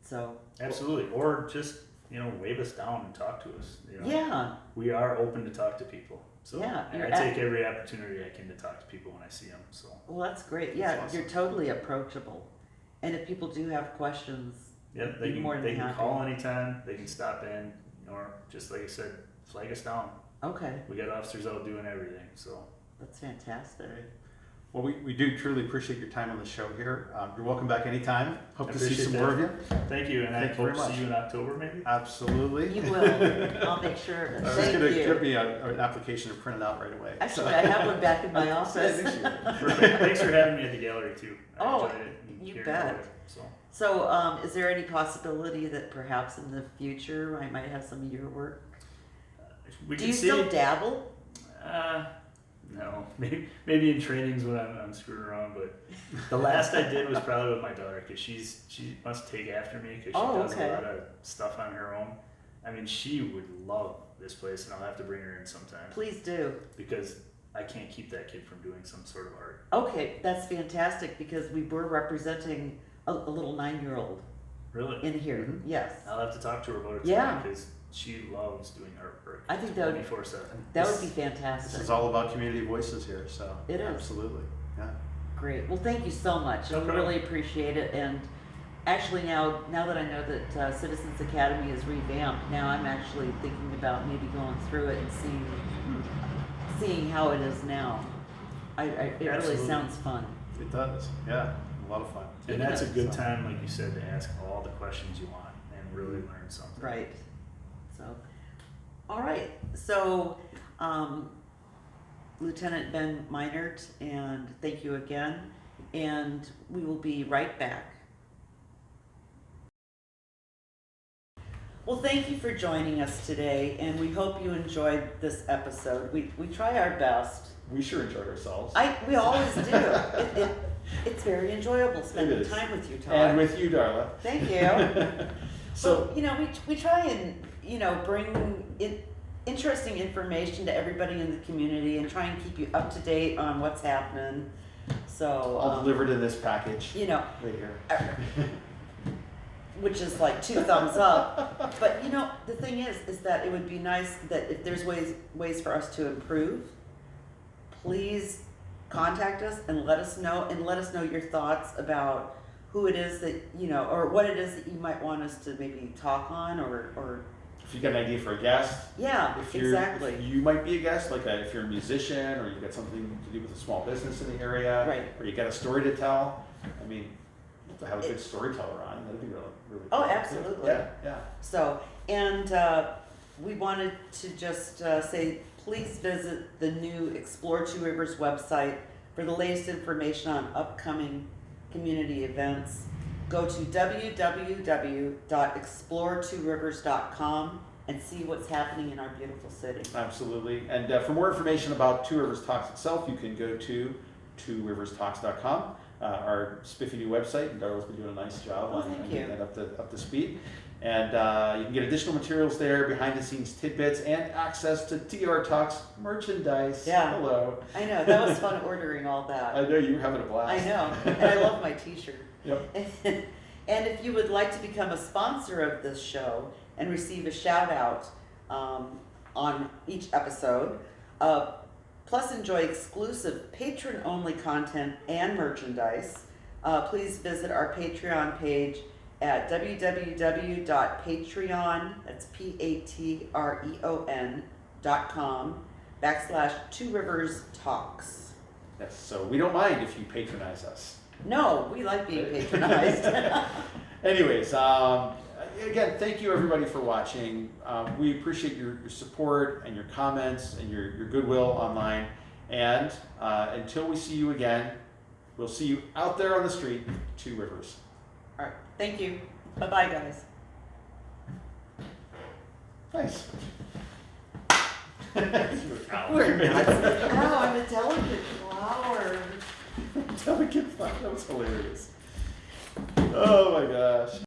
So. Absolutely. Or just, wave us down and talk to us. Yeah. We are open to talk to people. So Yeah, and you're I take every opportunity I can to talk to people when I see them. So Well, that's great. Yeah, That's awesome. you're totally approachable. And if people do have questions, yeah, they Be more can than they can happy. call anytime. They can stop in, or just like I said, flag us down. okay, We got officers out doing everything. So that's fantastic. Well, we do truly appreciate your time on the show here. You're welcome back anytime. Hope I to see appreciate some that. more of you. thank you, and Thank I you very hope to much. see you in October maybe. Absolutely. You will. I'll make sure of it. I was Thank going to you. get me an application to print it out right away. Actually, I have one back in my office. Perfect. Thanks for having me at the gallery too. I Oh, enjoyed it and you hearing bet. about it, So So, is there any possibility that perhaps in the future I might have some of your work? we Do can you see. still dabble? No, maybe in trainings when I'm screwing around, but the last I did was probably with my daughter, because she must take after me, because she Oh, does okay. a lot of stuff on her own. I mean, she would love this place, and I'll have to bring her in sometime, Please do. because I can't keep that kid from doing some sort of art. Okay, that's fantastic, because we were representing a little 9-year-old Really, in here. Mhm. Yes, I'll have to talk to her about it Yeah. because she loves doing artwork. I think that would- 24/7. that would be This fantastic. is all about community voices here, so. It is. Absolutely, yeah. Great. Well, thank you so much. No I problem. really appreciate it. And actually, now that I know that Citizens Academy is revamped, now I'm actually thinking about maybe going through it and seeing how it is now. It really Absolutely. sounds fun. It does, yeah, a lot of fun. And that's a good So- time, like you said, to ask all the questions you want and really learn something. Right. So, all right. So, Lieutenant Ben Meinnert, and thank you again. And we will be right back. Well, thank you for joining us today, and we hope you enjoyed this episode. We try our best. We sure enjoyed ourselves. We always do. It's very enjoyable spending is. time with you, Todd. And with you, Darla. Thank you. So, Well, we try and, bring interesting information to everybody in the community and try and keep you up to date on what's happening. So, all delivered in this package right here. which is like 2 thumbs up. But, the thing is that it would be nice that if there's ways for us to improve, please contact us and let us know your thoughts about who it is that, or what it is that you might want us to maybe talk on or If you got an idea for a guest, yeah, if exactly. you might be a guest, like if you're a musician or you've got something to do with a small business in the area, Right. or you got a story to tell. I mean, to have a good storyteller on, that'd be really, really Oh, cool. absolutely. Yeah. So, and we wanted to just say, please visit the new Explore Two Rivers website for the latest information on upcoming community events. Go to www.exploretworivers.com and see what's happening in our beautiful city. Absolutely. And for more information about Two Rivers Talks itself, you can go to tworiverstalks.com, our spiffy new website, and Darla's been doing a nice job on thank getting you. that up to speed. And you can get additional materials there, behind the scenes tidbits, and access to TR Talks merchandise. Yeah. Hello. I know, that was fun ordering all I that. know you were having a I blast. know, and I love my t-shirt. Yep. And if you would like to become a sponsor of this show and receive a shout out on each episode, plus enjoy exclusive patron only content and merchandise, please visit our Patreon page at www.patreon, that's patreon.com/Two Rivers Talks. Yes, so we don't mind if you patronize us. No, we like being patronized. Anyways, again, thank you everybody for watching. We appreciate your support and your comments and your goodwill online. And until we see you again, we'll see you out there on the street, Two Rivers. All right, thank you. Bye-bye, guys. Nice. We're nuts. Ow, I'm a delicate flower. Delicate flower. That was hilarious. Oh my gosh.